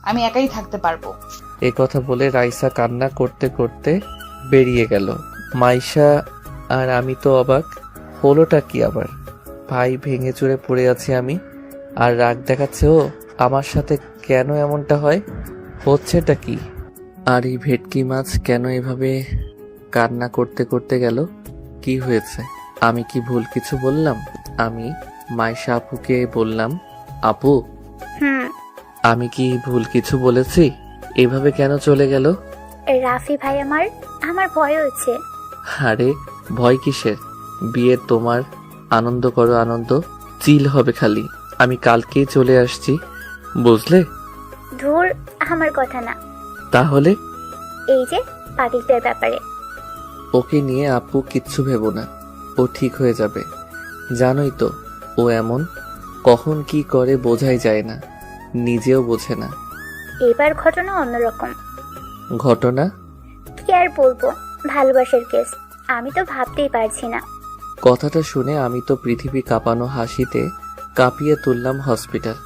আমি একাই থাকতে পারবো। এ কথা বলে রাইসা কান্না করতে করতে বেরিয়ে গেল। মাইশা আর আমি তো অবাক, হলোটা কি আবার? ভাই ভেঙে চুরে পড়ে আছি আমি, আর রাগ দেখাচ্ছে ও আমার সাথে। কেন এমনটা হয়? হচ্ছেটা কি? আর এই ভেটকি মাছ কেন এভাবে কান্না করতে করতে গেল? কি হয়েছে? আমি কি ভুল কিছু বললাম? আমি মাইশা আপুকে বললাম, আপু হুম। আমি কি ভুল কিছু বলেছি? এভাবে কেন চলে গেল? রাফি ভাই আমার আমার ভয় হচ্ছে। আরে ভয় কিসের? বিয়ে তোমার, আনন্দ করো আনন্দ, চিল হবে খালি। আমি কালকেই চলে আসছি, বুঝলে? ধুর, আমার কথা না। তাহলে এই যে পাগলিটার ব্যাপারে। ওকে নিয়ে আপু কিচ্ছু ভেবো না, ও ঠিক হয়ে যাবে। জানোই তো ও এমন, কখন কি করে বোঝাই যায় না, নিজেও বোঝে না। এবার ঘটনা অন্যরকম। ঘটনা? কি আর বলবো, ভালোবাসার কেস। আমি তো ভাবতেই পারছি না। কথাটা শুনে আমি তো পৃথিবী কাঁপানো হাসিতে কাঁপিয়ে তুললাম হসপিটাল।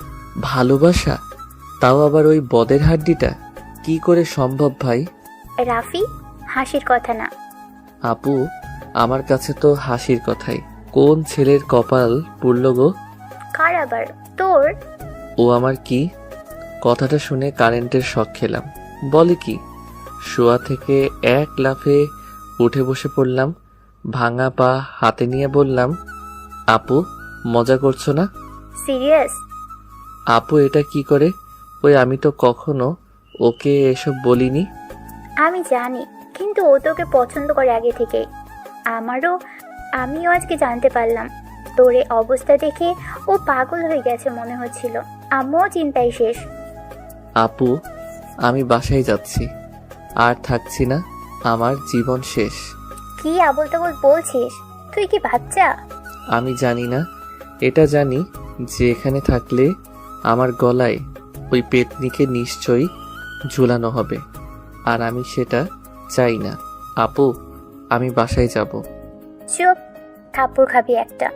ভালোবাসা? তাও আবার ওই বদের হাড্ডিটা? কি করে সম্ভব ভাই? রাফি, হাসির কথা না। আপু, আমার কাছে তো হাসির কথাই। কোন ছেলের কপাল পুড়ল গো? কার আবার? তোর? ও আমার কি? কথাটা শুনে কারেন্টের শক খেলাম। বলে কি? শোয়া থেকে এক লাফে উঠে বসে পড়লাম, ভাঙা পা হাতে নিয়ে বললাম, আপু মজা করছো না? সিরিয়াস? আপু এটা কি করে? ওই আমি তো কখনো ওকে এসব বলিনি। আমি জানি, কিন্তু ও তোকে পছন্দ করে আগে থেকে। আমিও আজকে জানতে পারলাম। তোর এই অবস্থা দেখে ও পাগল হয়ে গেছে মনে হচ্ছিল। আম্মুও চিন্তায় শেষ। আপু আমি বাসায় যাচ্ছি, আর থাকছি না, আমার জীবন শেষ। কি আবোল তাবোল বলছিস? তুই কি বাচ্চা? আমি জানি না, এটা জানি যে এখানে থাকলে আমার গলায় ওই পেতনিকে নিশ্চয়ই ঝুলানো হবে, আর আমি সেটা চাই না। আপু আমি বাসায় যাব। চুপ, থাপ্পড় খাবি একটা।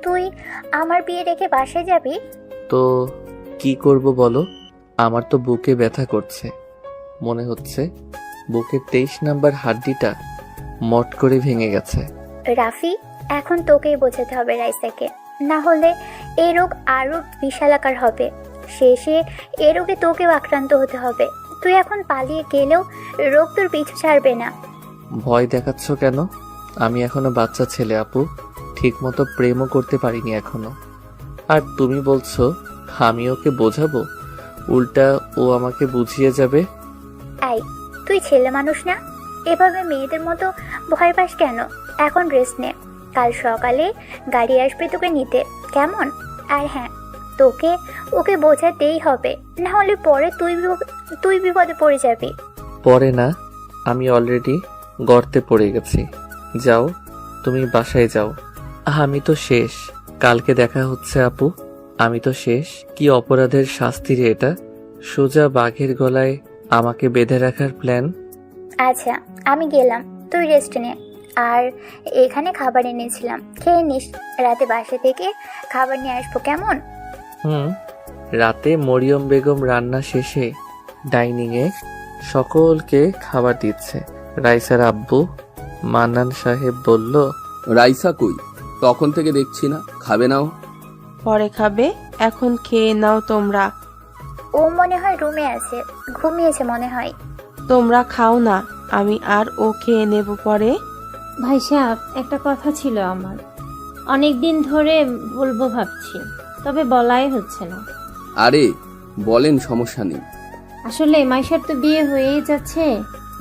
তুই আমার বিয়ে রেখে বাসায় যাবি? তো কি করব বলো? আমার তো বুকে ব্যথা করছে, মনে হচ্ছে বুকের 23 নাম্বার হাড্ডিটা মট করে ভেঙে গেছে। রাফি, এখন তোকেই বোঝাতে হবে রাইসাকে, না হলে এই রোগ আরো বিশালাকার হবে। শেষে এ রোগে তোকেও আক্রান্ত হতে হবে। তুই এখন পালিয়ে গেলেও রোগ তোর পিছু ছাড়বে না। ভয় দেখাচ্ছ কেন? আমি এখনো বাচ্চা ছেলে আপু, ঠিক মতো প্রেমও করতে পারিনি এখনো। আর তুমি বলছো আমি ওকে বোঝাবো? উল্টা ও আমাকে বুঝিয়ে যাবে। এই, তুই ছেলে মানুষ না? এভাবে মেয়েদের মতো ভয় পাস কেন? এখন রেস্ট নে, কাল সকালে গাড়ি আসবে তোকে নিতে, কেমন? আর হ্যাঁ, ওকে বোঝাতেই হবে, না হলে পরে তুই বিপদে পড়ে যাবি। পরে না, আমি অলরেডি গর্তে পড়ে গেছি। যাও, তুমি বাসায় যাও। আমি তো শেষ। কালকে দেখা হচ্ছে আপু। আমি তো শেষ। কি অপরাধের শাস্তি রে এটা? সোজা বাঘের গলায় আমাকে বেঁধে রাখার প্ল্যান। আচ্ছা, আমি গেলাম, তুই রেস্ট নে। আর এখানে খাবার এনেছিলাম, খেয়ে নিস। রাতে বাসা থেকে খাবার নিয়ে আসবো, কেমন? রাতে মরিয়ম বেগম রান্না শেষে ডাইনিংয়ে সকলকে খাবার দিচ্ছে। রাইসার আব্বু মান্নান সাহেব বলল, রাইসা কই? তখন থেকে দেখছি না, খাবে নাও। পরে খাবে, এখন খেয়ে নাও তোমরা। ও মনে হয় রুমে আছে, ঘুমিয়েছে মনে হয়। তোমরা খাও না, আমি আর ও খেয়ে নেব পরে। ভাই সাহেব, একটা কথা ছিল আমার, অনেক দিন ধরে বলবো ভাবছি, তবে বলাই হচ্ছে না। আরে বলেন, সমস্যা নেই। আসলে মাইশার তো বিয়ে হয়েই যাচ্ছে,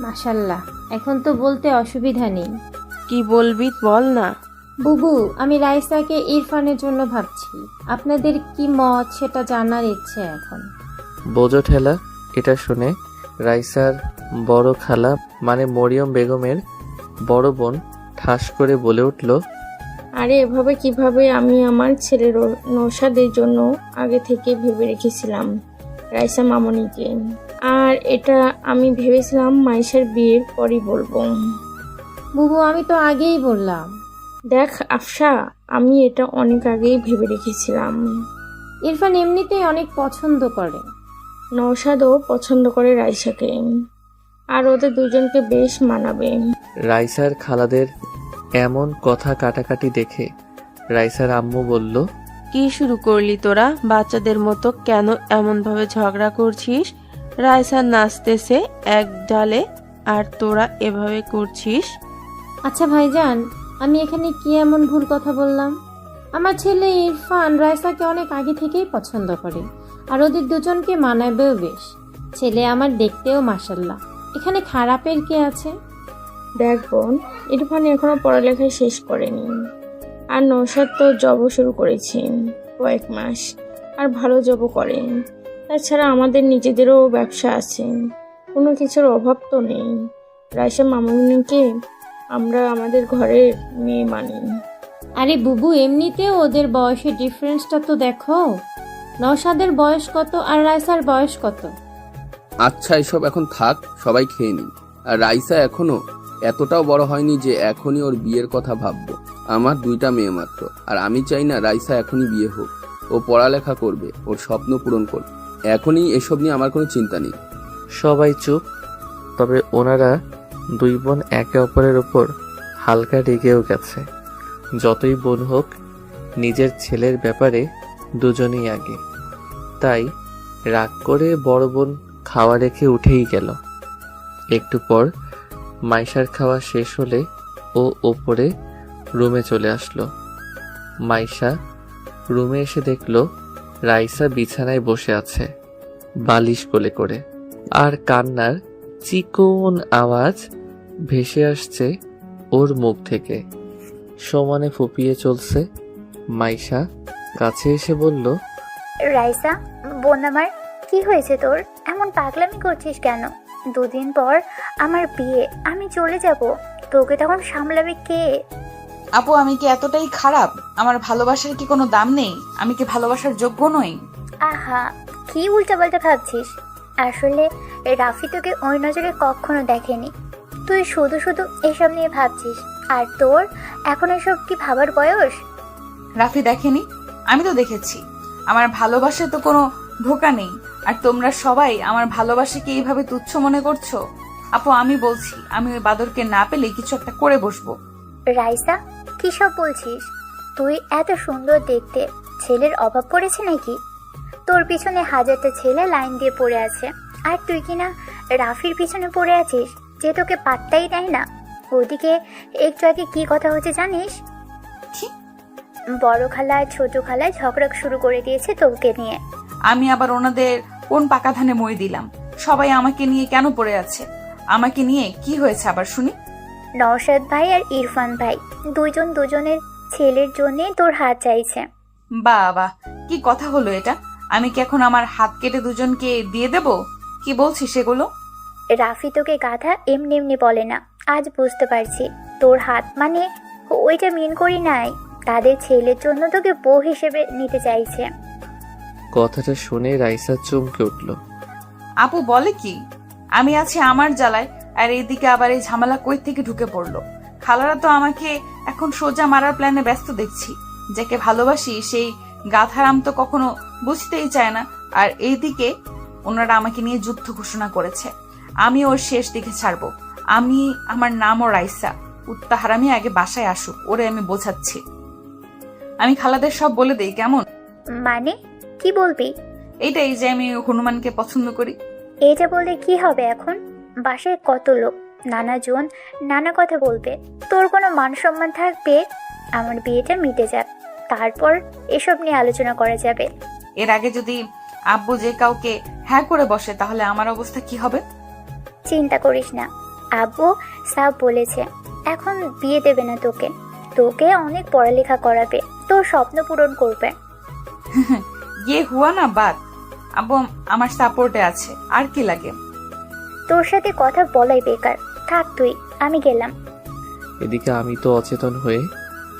মাশাল্লাহ, এখন তো বলতে অসুবিধা নেই। কি বলবি বল না। বুবু, আমি রাইসাকে ইরফানের জন্য ভাবছি, আপনাদের কি মত সেটা জানার ইচ্ছে এখন। বোঝো ঠেলা। এটা শুনে রাইসার বড় খালা মানে মরিয়ম বেগমের বড় বোন ঠাস করে বলে উঠল, আরে এভাবে কিভাবে? আমি আমার ছেলের নৌশাদের জন্য আগে থেকে ভেবে রেখেছিলাম রাইসা মামনিকে, আর এটা আমি ভেবেছিলাম মাইশার বিয়ের পরই বলবো। বুবু, আমি তো আগেই বললাম। দেখ আফসা, আমি এটা অনেক আগেই ভেবে রেখেছিলাম। ইরফান এমনিতেই অনেক পছন্দ করে, নৌশাদও পছন্দ করে রাইসাকে, আর ওদের দুজনকে বেশ মানাবে। রাইসার খালাদের এমন কথা কাটাকাটি দেখে রাইসার আম্মু বলল, কি শুরু করলি তোরা? বাচ্চাদের মতো কেন এমন ভাবে ঝগড়া করছিস? রাইসা নাচতেছে এক ডালে আর তোরা এভাবে করছিস। আচ্ছা ভাইজান, আমি এখানে কি এমন ভুল কথা বললাম? আমার ছেলে ইরফান রাইসাকে অনেক আগে থেকেই পছন্দ করে, আর ওদের দুজনকে মানাবেও বেশ। ছেলে আমার দেখতেও মাশাল্লাহ, এখানে খারাপের কি আছে? দেখ বোন, ইরফান এখনো পড়ালেখা শেষ করেনি, আর নৌশাদ তো জবও শুরু করেছি কয়েক মাস, আর ভালো জবও করেন। তাছাড়া আমাদের নিজেদেরও ব্যবসা আছে, কোনো কিছুর অভাব তো নেই। রাইসা মামুনিকে আমরা আমাদের ঘরের মেয়ে মানি। আরে বুবু, এমনিতেও ওদের বয়সের ডিফারেন্সটা তো দেখো। নওশাদের বয়স কত আর রাইসার বয়স কত? আচ্ছা এসব এখন থাক, সবাই খেয়ে নি। আর রাইসা এখনো এতটাও বড় হয়নি যে এখনই ওর বিয়ের কথা ভাববো। আমার 2টা মেয়ে মাত্র, আর আমি চাই না রাইসা এখনই বিয়ে হোক। ও পড়ালেখা করবে, ওর স্বপ্ন পূরণ করবে। এখনই এসব নিয়ে আমার কোনো চিন্তা নেই। সবাই চুপ। তবে ওনারা 2 বোন একে অপরের ওপর হালকা রেগেও গেছে। যতই বোন হোক, নিজের ছেলের ব্যাপারে দুজনেই আগে। তাই রাগ করে বড় বোন খাওয়া রেখে উঠেই গেল। একটু পর মাইশার খাওয়া শেষ হলে ও ওপরে রুমে চলে আসলো। মাইশা রুমে এসে দেখলো রাইসা বিছানায় বসে আছে, বালিশ কোলে করে, আর কান্নার চিকন আওয়াজ ভেসে আসছে ওর মুখ থেকে। সমানে ফুপিয়ে চলছে। মাইশা কাছে এসে বলল, রাইসা, বোন আমার, কি হয়েছে তোর? এমন পাগলামি করছিস কেন? 2 দিন পর আমার বিয়ে, আমি চলে যাব, তোকে তখন সামলাবে কে? আপু, আমি কি এতটাই খারাপ? আমার ভালোবাসার কি কোনো দাম নেই? আমি কি ভালোবাসার যোগ্য নই? আহা, কি উল্টাপাল্টা ভাবছিস? আসলে রাফি তোকে ওই নজরে কখনো দেখেনি। তুই শুধু শুধু এসব নিয়ে ভাবছিস, আর তোর এখন এসব কি ভাবার বয়স? রাফি দেখেনি? আমি তো দেখেছি। আমার ভালোবাসায় তো কোনো ধোঁকা নেই, আর তোমরা সবাই আমার ভালোবাসাকে এইভাবে তুচ্ছ মনে করছো। আপু, আমি বলছি, আমি ওই বাদরকে না পেলে কিছু একটা করে বসবো। রাইসা, কি সব বলছিস? তুই এত সুন্দর দেখতে, ছেলের অভাব পড়েছে নাকি? তোর পিছনে 1000টা ছেলে লাইন দিয়ে পড়ে আছে, আর তুই কিনা রাফির পিছনে পড়ে আছিস, যে তোকে পাত্তাই দেয় না। ওদিকে একটু আগে কি কথা হচ্ছে জানিস? কি? বড় খালা আর ছোট খালা ঝগড়া শুরু করে দিয়েছে তোকে নিয়ে। আমি আবার ওনাদের কোন পাকা ধানে মই দিলাম? সবাই আমাকে নিয়ে কেন পড়ে আছে? আমাকে নিয়ে কি হয়েছে আবার শুনি? নওশাদ ভাই আর ইরফান ভাই দুজন দুজনের ছেলের জন্য তোর হাত চাইছে। বাবা, কি কথা হলো এটা? আমি কি এখন আমার হাত কেটে দুজনকে দিয়ে দেব? কি বলছিস সেগুলো? রাফি তোকে গাধা এমনি এমনি বলে না, আজ বুঝতে পারছি। তোর হাত মানে ওইটা মিন করি নাই, তাদের ছেলের জন্য তোকে বউ হিসেবে নিতে চাইছে। কথাটা শুনে রাইসা চমকে উঠল। আপু বলে কি? আমি আছি আমার জ্বালায়, আর এইদিকে আবার এই ঝামেলা কই থেকে ঢুকে পড়লো? খালারা তো আমাকে এখন সোজা মারার প্ল্যানে ব্যস্ত দেখছি। যাকে ভালোবাসি সেই গাধারাম তো কখনো বুঝতেই চায় না। আর এইদিকে ওনারা আমাকে নিয়ে যুদ্ধ ঘোষণা করেছে। আমি ওর শেষ দিকে ছাড়বো। আমার নামও রাইসা। উত্তাহারামি আগে বাসায় আসুক, ওরে আমি বোঝাচ্ছি। আমি খালাদের সব বলে দেই, কেমন? মানে কি বলবি? এইটাই যে আমি হনুমানকে পছন্দ করি। এটা বললে কি হবে এখন? বাসায় কত লোক, নানা জন নানা কথা বলবে, তোর কোনো মান সম্মান থাকবে? আমার বিয়েটা মিটে যাক, তারপর এসব নিয়ে আলোচনা করা যাবে। এর আগে যদি আব্বু যে কাউকে হ্যাঁ করে বসে, তাহলে আমার অবস্থা কি হবে? চিন্তা করিস না, আব্বু সাব বলেছে এখন বিয়ে দেবে না তোকে। তোকে অনেক পড়ালেখা করাবে, তোর স্বপ্ন পূরণ করবে। ইয়ে হুয়া না বাদ। আব্বু আমার সাপোর্টে আছে, আর কি লাগে? তোর সাথে কথা বলাই বেকার, থাক তুই, আমি গেলাম। এদিকে আমি তো অচেতন হয়ে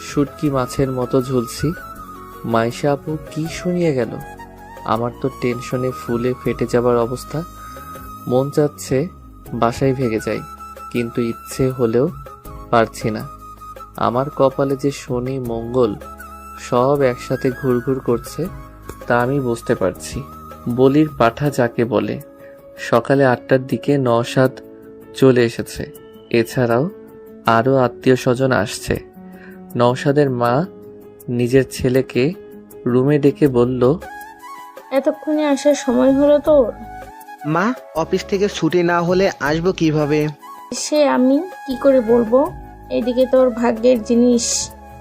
শুটকি মাছের মতো ঝুলছি। মাইশা আপু কি শুনিয়ে গেল? আমার তো টেনশনে ফুলে ফেটে যাবার অবস্থা। মন চাচ্ছে বাসায় ভেগে যাই, কিন্তু ইচ্ছে হলেও পারছি না। আমার কপালে যে শনি মঙ্গল সব একসাথে ঘুরঘুর করছে তা আমি বুঝতে পারছি। বলির পাঠা যাকে বলে। সকালে 8টার দিকে নওশাদ চলে এসেছে। এছাড়াও আরও আত্মীয় স্বজন আসছে। নওশাদের মা নিজের ছেলেকে রুমে ডেকে বলল, এতক্ষণে আসার সময় হলো তোর? মা, অফিস থেকে ছুটি না হলে আসবো কিভাবে? সে আমি কি করে বলবো? এদিকে তোর ভাগ্যের জিনিস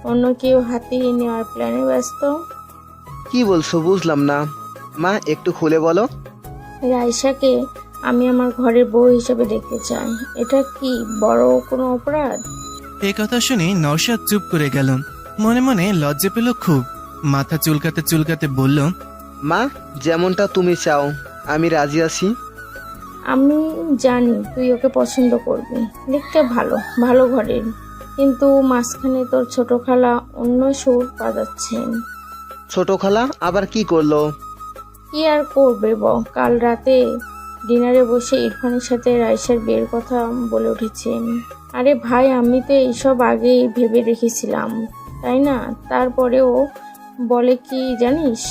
অন্য কেউ হাতিয়ে নেওয়ার প্ল্যানে ব্যস্ত। কি বলছো বুঝলাম না। মা, একটু খুলে বলো। রাইসাকে আমি আমার ঘরের বউ হিসেবে দেখতে চাই। এটা কি বড় কোনো অপরাধ? এ কথা শুনে নওশাদ চুপ করে গেল। মনে মনে লজ্জা পেল খুব। মাথা চুলকাতে চুলকাতে বলল, মা, যেমনটা তুমি চাও আমি রাজি আছি। আমি জানি তুই ওকে পছন্দ করবি, দেখতে ভালো ভালো ঘরের, কিন্তু মাঝখানে তোর ছোট খালা অন্য সুর বাজাচ্ছেন। ছোট খালা আবার কি করলো? কি আর করবে কাল রাতে ডিনারে বসে ইরফানের সাথে রাইসার বিয়ের কথা বলে উঠেছেন। আরে ভাই, আমি তো এইসব আগেই ভেবে রেখেছিলাম, তাই না? তারপরেও বলে কি জানিস,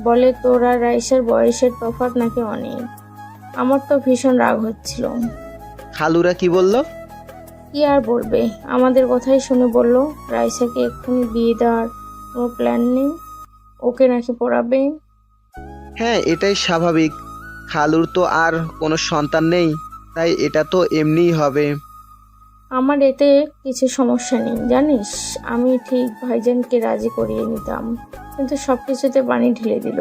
বলে তোর আর রাইসার বয়সের তফাৎ নাকি অনেক। আমার তো ভীষণ রাগ হচ্ছিল। খালুরা কি বললো? কি আর বলবে, আমাদের কথাই শুনে বলল রাইসাকে এক্ষুনি বিয়ে দেওয়ার কোনো প্ল্যান নেই, ওকে নাকি পড়াবে। হ্যাঁ, এটাই স্বাভাবিক। খালুর তো আর কোনো সন্তান নেই, তাই এটা তো এমনিই হবে। আমার এতে কিছু সমস্যা নেই জানিস, আমি ঠিক ভাইজানকে রাজি করিয়ে নিতাম, কিন্তু সব কিছুতে পানি ঢেলে দিল।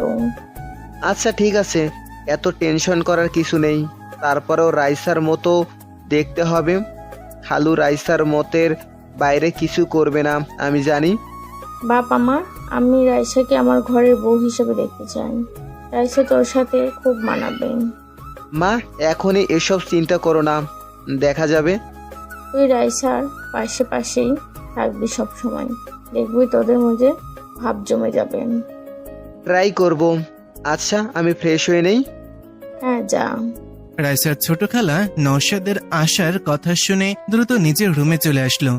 আচ্ছা ঠিক আছে, এত টেনশন করার কিছু নেই। তারপরেও রাইসার মতো দেখতে হবে। খালু রাইসার মতের বাইরে কিছু করবে না, আমি জানি। বাপ আমার, আমি রাইসাকে আমার ঘরের বউ হিসেবে দেখতে চাই। রাইসা তোর সাথে খুব মানাবে। মা, এখনই এসব চিন্তা করো না, দেখা যাবে। তুই রাইসার পাশেই থাকবি সব সময়, দেখবি তোদের মধ্যে ভাব জমে যাবে। ট্রাই করব। আচ্ছা, আমি ফ্রেশ হয়ে নেই। হ্যাঁ যা। রাইসার ছোট খালা নওশাদের আসার কথা শুনে দ্রুত নিজের রুমে চলে আসলো।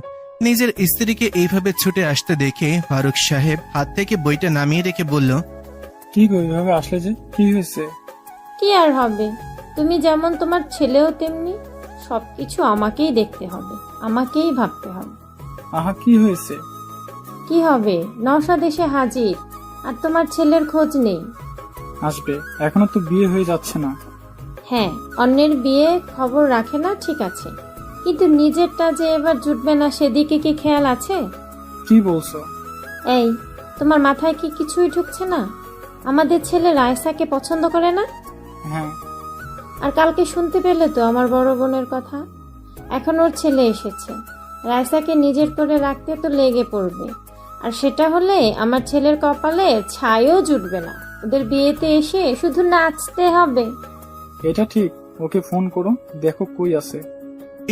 নিজের স্ত্রীকে এইভাবে ছুটে আসতে দেখে ফারুক সাহেব হাত থেকে বইটা নামিয়ে রেখে বলল, কি গো, এভাবে আসলে যে? কি হয়েছে? কি আর হবে, তুমি যেমন তোমার ছেলেও তেমনি। সবকিছু আমাকেই দেখতে হবে, আমাকেই ভাবতে হবে। আহা, কি হয়েছে? কি হবে, নওশাদ এসে হাজির, আর তোমার ছেলের খোঁজ নেই। আসবে, এখনো তো বিয়ে হয়ে যাচ্ছে না। হ্যাঁ, অন্যের বিয়ে খবর রাখে না ঠিক আছে, কিন্তু নিজেরটা যে এবার জুটবে না সেদিকে কি খেয়াল আছে? কি বলছো? এই, তোমার মাথায় কি কিছুই ঢুকছে না? আমাদের ছেলে রায়সাকে পছন্দ করে না? হ্যাঁ। আর কালকে শুনতে পেলে তো আমার বড় বোনের কথা। এখন ওর ছেলে এসেছে, রায়সাকে নিজের করে রাখতে তো লেগে পড়বে, আর সেটা হলে আমার ছেলের কপালে ছাইও জুটবে না। ওদের বিয়েতে এসে শুধু নাচতে হবে। এটা ঠিক, ওকে ফোন করো, দেখো কই আছে।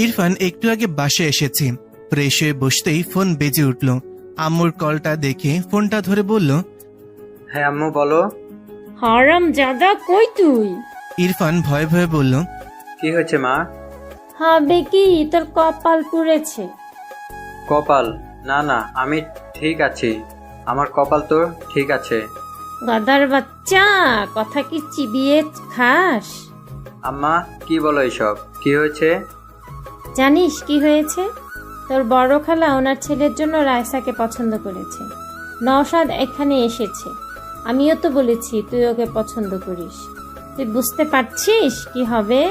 ইরফান একটু আগে বাসে এসেছে। ফ্রেশ হয়ে বসতেই ফোন বেজে উঠল। আম্মুর কলটা দেখে ফোনটা ধরে বলল, হ্যাঁ আম্মু বলো। হারাম জাদা, কই তুই? ইরফান ভয়ে ভয়ে বলল, কি হয়েছে মা? হবে কি, তোর কপাল পুড়েছে। কপাল? না না, আমি ঠিক আছি, আমার কপাল তো ঠিক আছে। গাদার বাচ্চা, কথা কি চিবিয়ে খাস? আম্মা কি বলো এসব? কি হয়েছে? জানিস কি হয়েছে? তোর বড় খালা ওনার ছেলের জন্য রায়সাকে পছন্দ করেছে। নওশাদ এখানে এসেছে, আমিও তো বলেছি তুই ওকে পছন্দ করিস। তুই বুঝতে পারছিস কি হবে?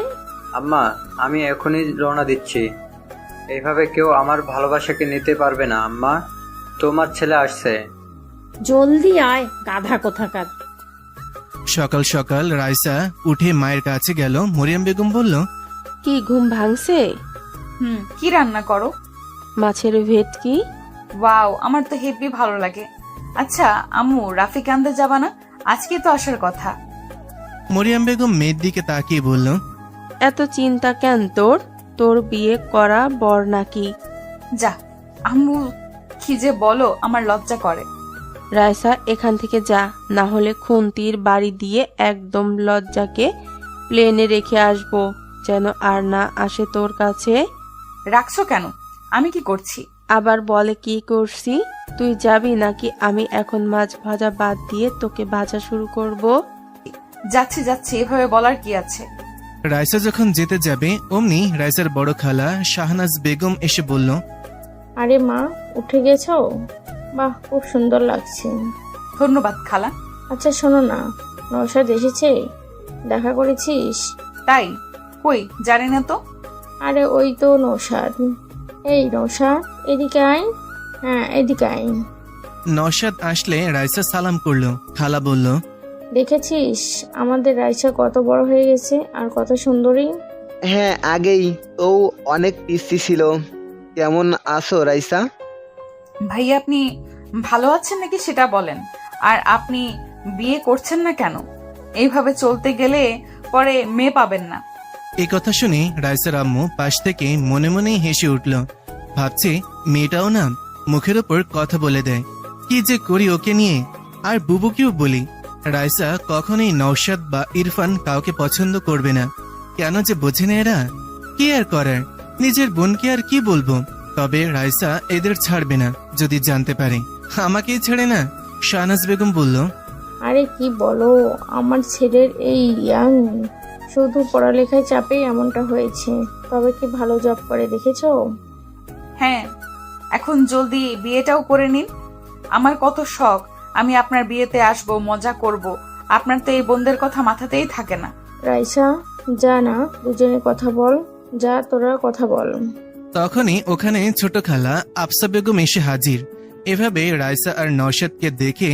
আম্মা, আমি এখনই রওনা দিচ্ছি। এইভাবে কেউ আমার ভালোবাসাকে নিতে পারবে না আম্মা। তোমার ছেলে আসছে। জলদি আয়, গাধা কোথাকার। সকাল সকাল রাইসা উঠে মায়ের কাছে গেল। মরিয়ম বেগম বলল, কি ঘুম ভাঙছে? কি রান্না করো? মাছের ভেটকি। ওয়াও, আমার তো হেভি ভালো লাগে। আচ্ছা আম্মু, রাফিক আনতে যাবা না? আজকে তো আসার কথা। মরিয়ম বেগম মেয়ের দিকে তাকিয়ে বলল, এত চিন্তা কেন তোর? তোর বিয়ে করা বর নাকি? যা আম্মু, কি যে বলো, আমার লজ্জা করে। রায়সা, এখান থেকে যা, না হলে খুন্তির বাড়ি দিয়ে একদম লজ্জাকে প্লেনে রেখে আসবো, যেন আর না আসে তোর কাছে। রাখছো কেন? আমি কি করছি? আবার বলে কি করছি? তুই যাবি নাকি আমি এখন মাছ ভাজা বাদ দিয়ে তোকে ভাজা শুরু করব? যাচ্ছি যাচ্ছি, এভাবে বলার কি আছে? রাইসা যখন যেতে যাবে অমনি রাইসার বড় খালা শাহনাজ বেগম এসে বলল, আরে মা, উঠে গেছো? বাহ, খুব সুন্দর লাগছে। ধন্যবাদ খালা। আচ্ছা শোনো না, নওশাদ এসেছে? দেখা করেছিস? তাই? কই, জানি না তো। আরে ওই তো নৌশাদ। এই নৌশাদ, এদিকে আয়। হ্যাঁ, এদিকে আয়। নওশাদ আসলে রাইসা সালাম করলো। খালা বলল, দেখেছিস আমাদের রাইসা কত বড় হয়ে গেছে আর কত সুন্দরী। হ্যাঁ, আগেই তো অনেক পিস্তি ছিল। কেমন আছো রাইসা? ভাইয়া, আপনি ভালো আছেন নাকি সেটা বলেন। আর আপনি বিয়ে করছেন না কেন? এইভাবে চলতে গেলে পরে মেয়ে পাবেন না। এই কথা শুনে রাইসার আম্মু পাশ থেকে মনে মনেই হেসে উঠল। ভাবছে মেয়েটাও না মুখের ওপর কথা বলে দেয়। কি যে করি ওকে নিয়ে। আর বুবুকেও বলি, রাইসা কখনোই নওশাদ বা ইরফান কাউকে পছন্দ করবে না। কেন যে বোঝে না এরা। কি আর করার, নিজের বোনকে আর কি বলবো। তবে রাইসা এদের ছাড়বে না যদি জানতে পারে। আমাকেই ছেড়ে না। শাহনাজ বেগম বলল, আরে কি বলো, আমার ছেলের এই ইয়াং শুধু পড়ালেখায় চাপেই এমনটা হয়েছে। তবে কি ভালো জব করে দেখেছো? হ্যাঁ, এখন জলদি বিয়েটাও করে নিন। আমার কত শখ আমি আপনার বিয়েতে আসব, মজা করব। আপনার তো এই বোনদের কথা মাথাতেই থাকে না। রাইসা, যা না, দুজনে কথা বল। যা, তোরা কথা বল। তখনই ওখানে ছোট খালা আফসা বেগম এসে হাজির। এভাবে রাইসা আর নওশাদকে দেখে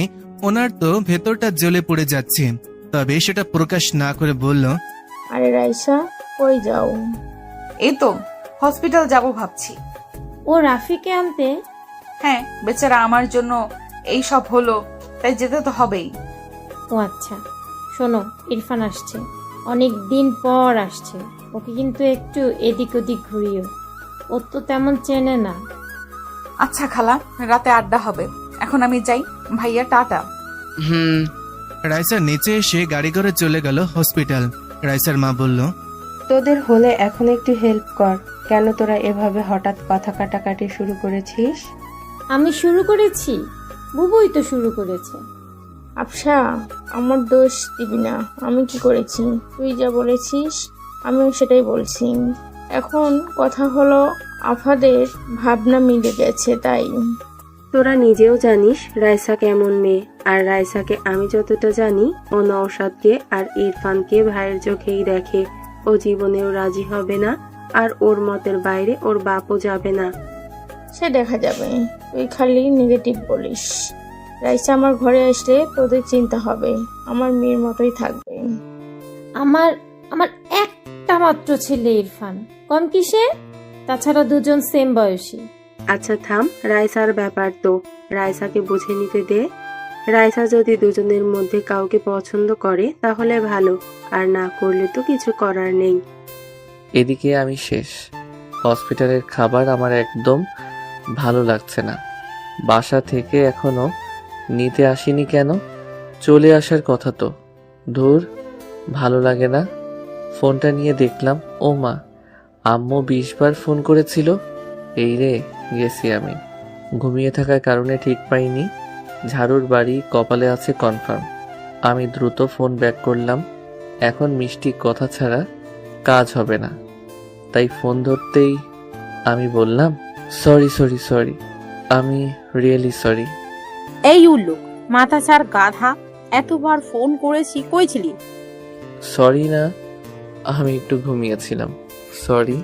ওনার তো ভেতরটা জ্বলে পড়ে যাচ্ছে। তবে সেটা প্রকাশ না করে বলল, আরে রাইসা, কই যাও? এই তো হসপিটাল যাব ভাবছি। ও রাফিকে আনতে? হ্যাঁ, বেচারা আমার জন্য এই সব হলো, তাই যেতে তো হবেই। ও আচ্ছা, শোনো, ইরফান আসছে, অনেক দিন পর আসছে। ওকে কিন্তু একটু এদিক ওদিক ঘুরিও। ও তো তেমন চেনে না। আচ্ছা খালা, রাতে আড্ডা হবে। এখন আমি যাই। ভাইয়া, টাটা। হুম। রাইসা নিচে এসে গাড়ি করে চলে গেল হসপিটাল। রাইসার মা বলল, তোদের হলে এখন একটু হেল্প কর। কেন তোরা এভাবে হঠাৎ কথা কাটাকাটি শুরু করেছিস? আমি শুরু করেছি? বুবুই তো শুরু করেছে। আফসা, আমার দোষ দিবি না। আমি কি করেছি? তুই যা বলেছিস আমিও সেটাই বলছি। এখন কথা হলো আফাদের ভাবনা মিলে গেছে, তাই। তোরা নিজেও জানিস রাইসা কেমন মেয়ে। আর রাইসাকে আমি যতটা জানি, ও নওশাদকে আর ইরফানকে ভাইয়ের চোখেই দেখে। ও জীবনেও রাজি হবে না, আর ওর মতের বাইরে ওর বাপও যাবে না। সে দেখা যাবে। তুই খালি নেগেটিভ বলিস। রাইসা আমার ঘরে আসলে তোদের চিন্তা হবে, আমার মেয়ের মতোই থাকবে। আমার আমার একটা মাত্র ছেলে ইরফান, কম কিসে? তাছাড়া দুজন সেম বয়সী। আচ্ছা থাম, রাইসার ব্যাপার তো, রাইসাকে বুঝে নিতে দে। রাইসা যদি দুজনের মধ্যে কাউকে পছন্দ করে তাহলে ভালো, আর না করলে তো কিছু করার নেই। এদিকে আমি শেষ। হসপিটালের খাবার আমার একদম ভালো লাগছে না। বাসা থেকে এখনো নিতে আসিনি কেন? চলে আসার কথা তো। ধুর, ভালো লাগে না। ফোনটা নিয়ে দেখলাম, ও মা, আম্মু 20 বার ফোন করেছিল। এই রে, গেছি আমি। ঘুমিয়ে থাকার কারণে ঠিক পাইনি। ঝাড়ুর বাড়ি কপালে আছে কনফার্ম। আমি দ্রুত ফোন ব্যাক করলাম। এখন মিষ্টি কথা ছাড়া কাজ হবে না। তাই ফোন ধরতেই আমি বললাম, সরি, আমি রিয়েলি সরি। এই উল্লু, মাথা ছাড় গাধা, এতবার ফোন করেছি, কই ছিলি? সরি না, আমি একটু ঘুমিয়েছিলাম। সরি।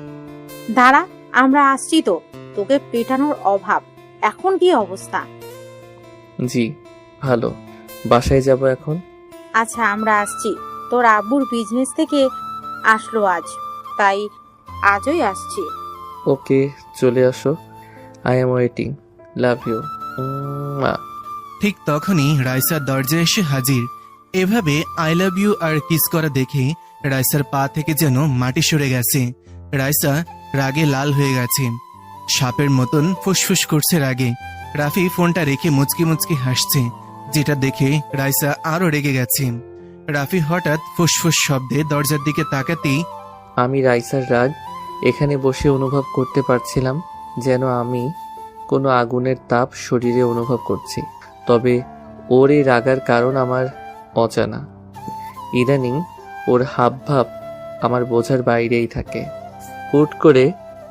দাঁড়া, আমরা আসছি তো। তোকে পেটানোর অভাব। এখন কি অবস্থা? জি ভালো। বাসায় যাব এখন। আচ্ছা, আমরা আসছি। তোর আব্বুর বিজনেস থেকে আসলো আজ, তাই আজই আসছি। ওকে, চলে আসো। I am waiting. Love you. ঠিক তখনই রাইসার দরজায় এসে হাজির। এভাবে আই লাভ ইউ আর কিস করা দেখে রাইসার পা থেকে যেন মাটি সরে গেছে। রাইসা রাগে লাল হয়ে গেছে, সাপের মতন ফুসফুস করছে রাগে। রাফি ফোনটা রেখে মুচকি মুচকি হাসছে, যেটা দেখে রাইসা আরো রেগে গেছে। রাফি হঠাৎ ফুসফুস শব্দে দরজার দিকে তাকাতেই আমি রাইসার রাগ এখানে বসে অনুভব করতে পারছিলাম, যেন আমি কোনো আগুনের তাপ শরীরে অনুভব করছি। তবে ওর এই রাগার কারণ আমার অজানা। ইদানিং ওর হাবভাব আমার বোঝার বাইরেই থাকে। হুট করে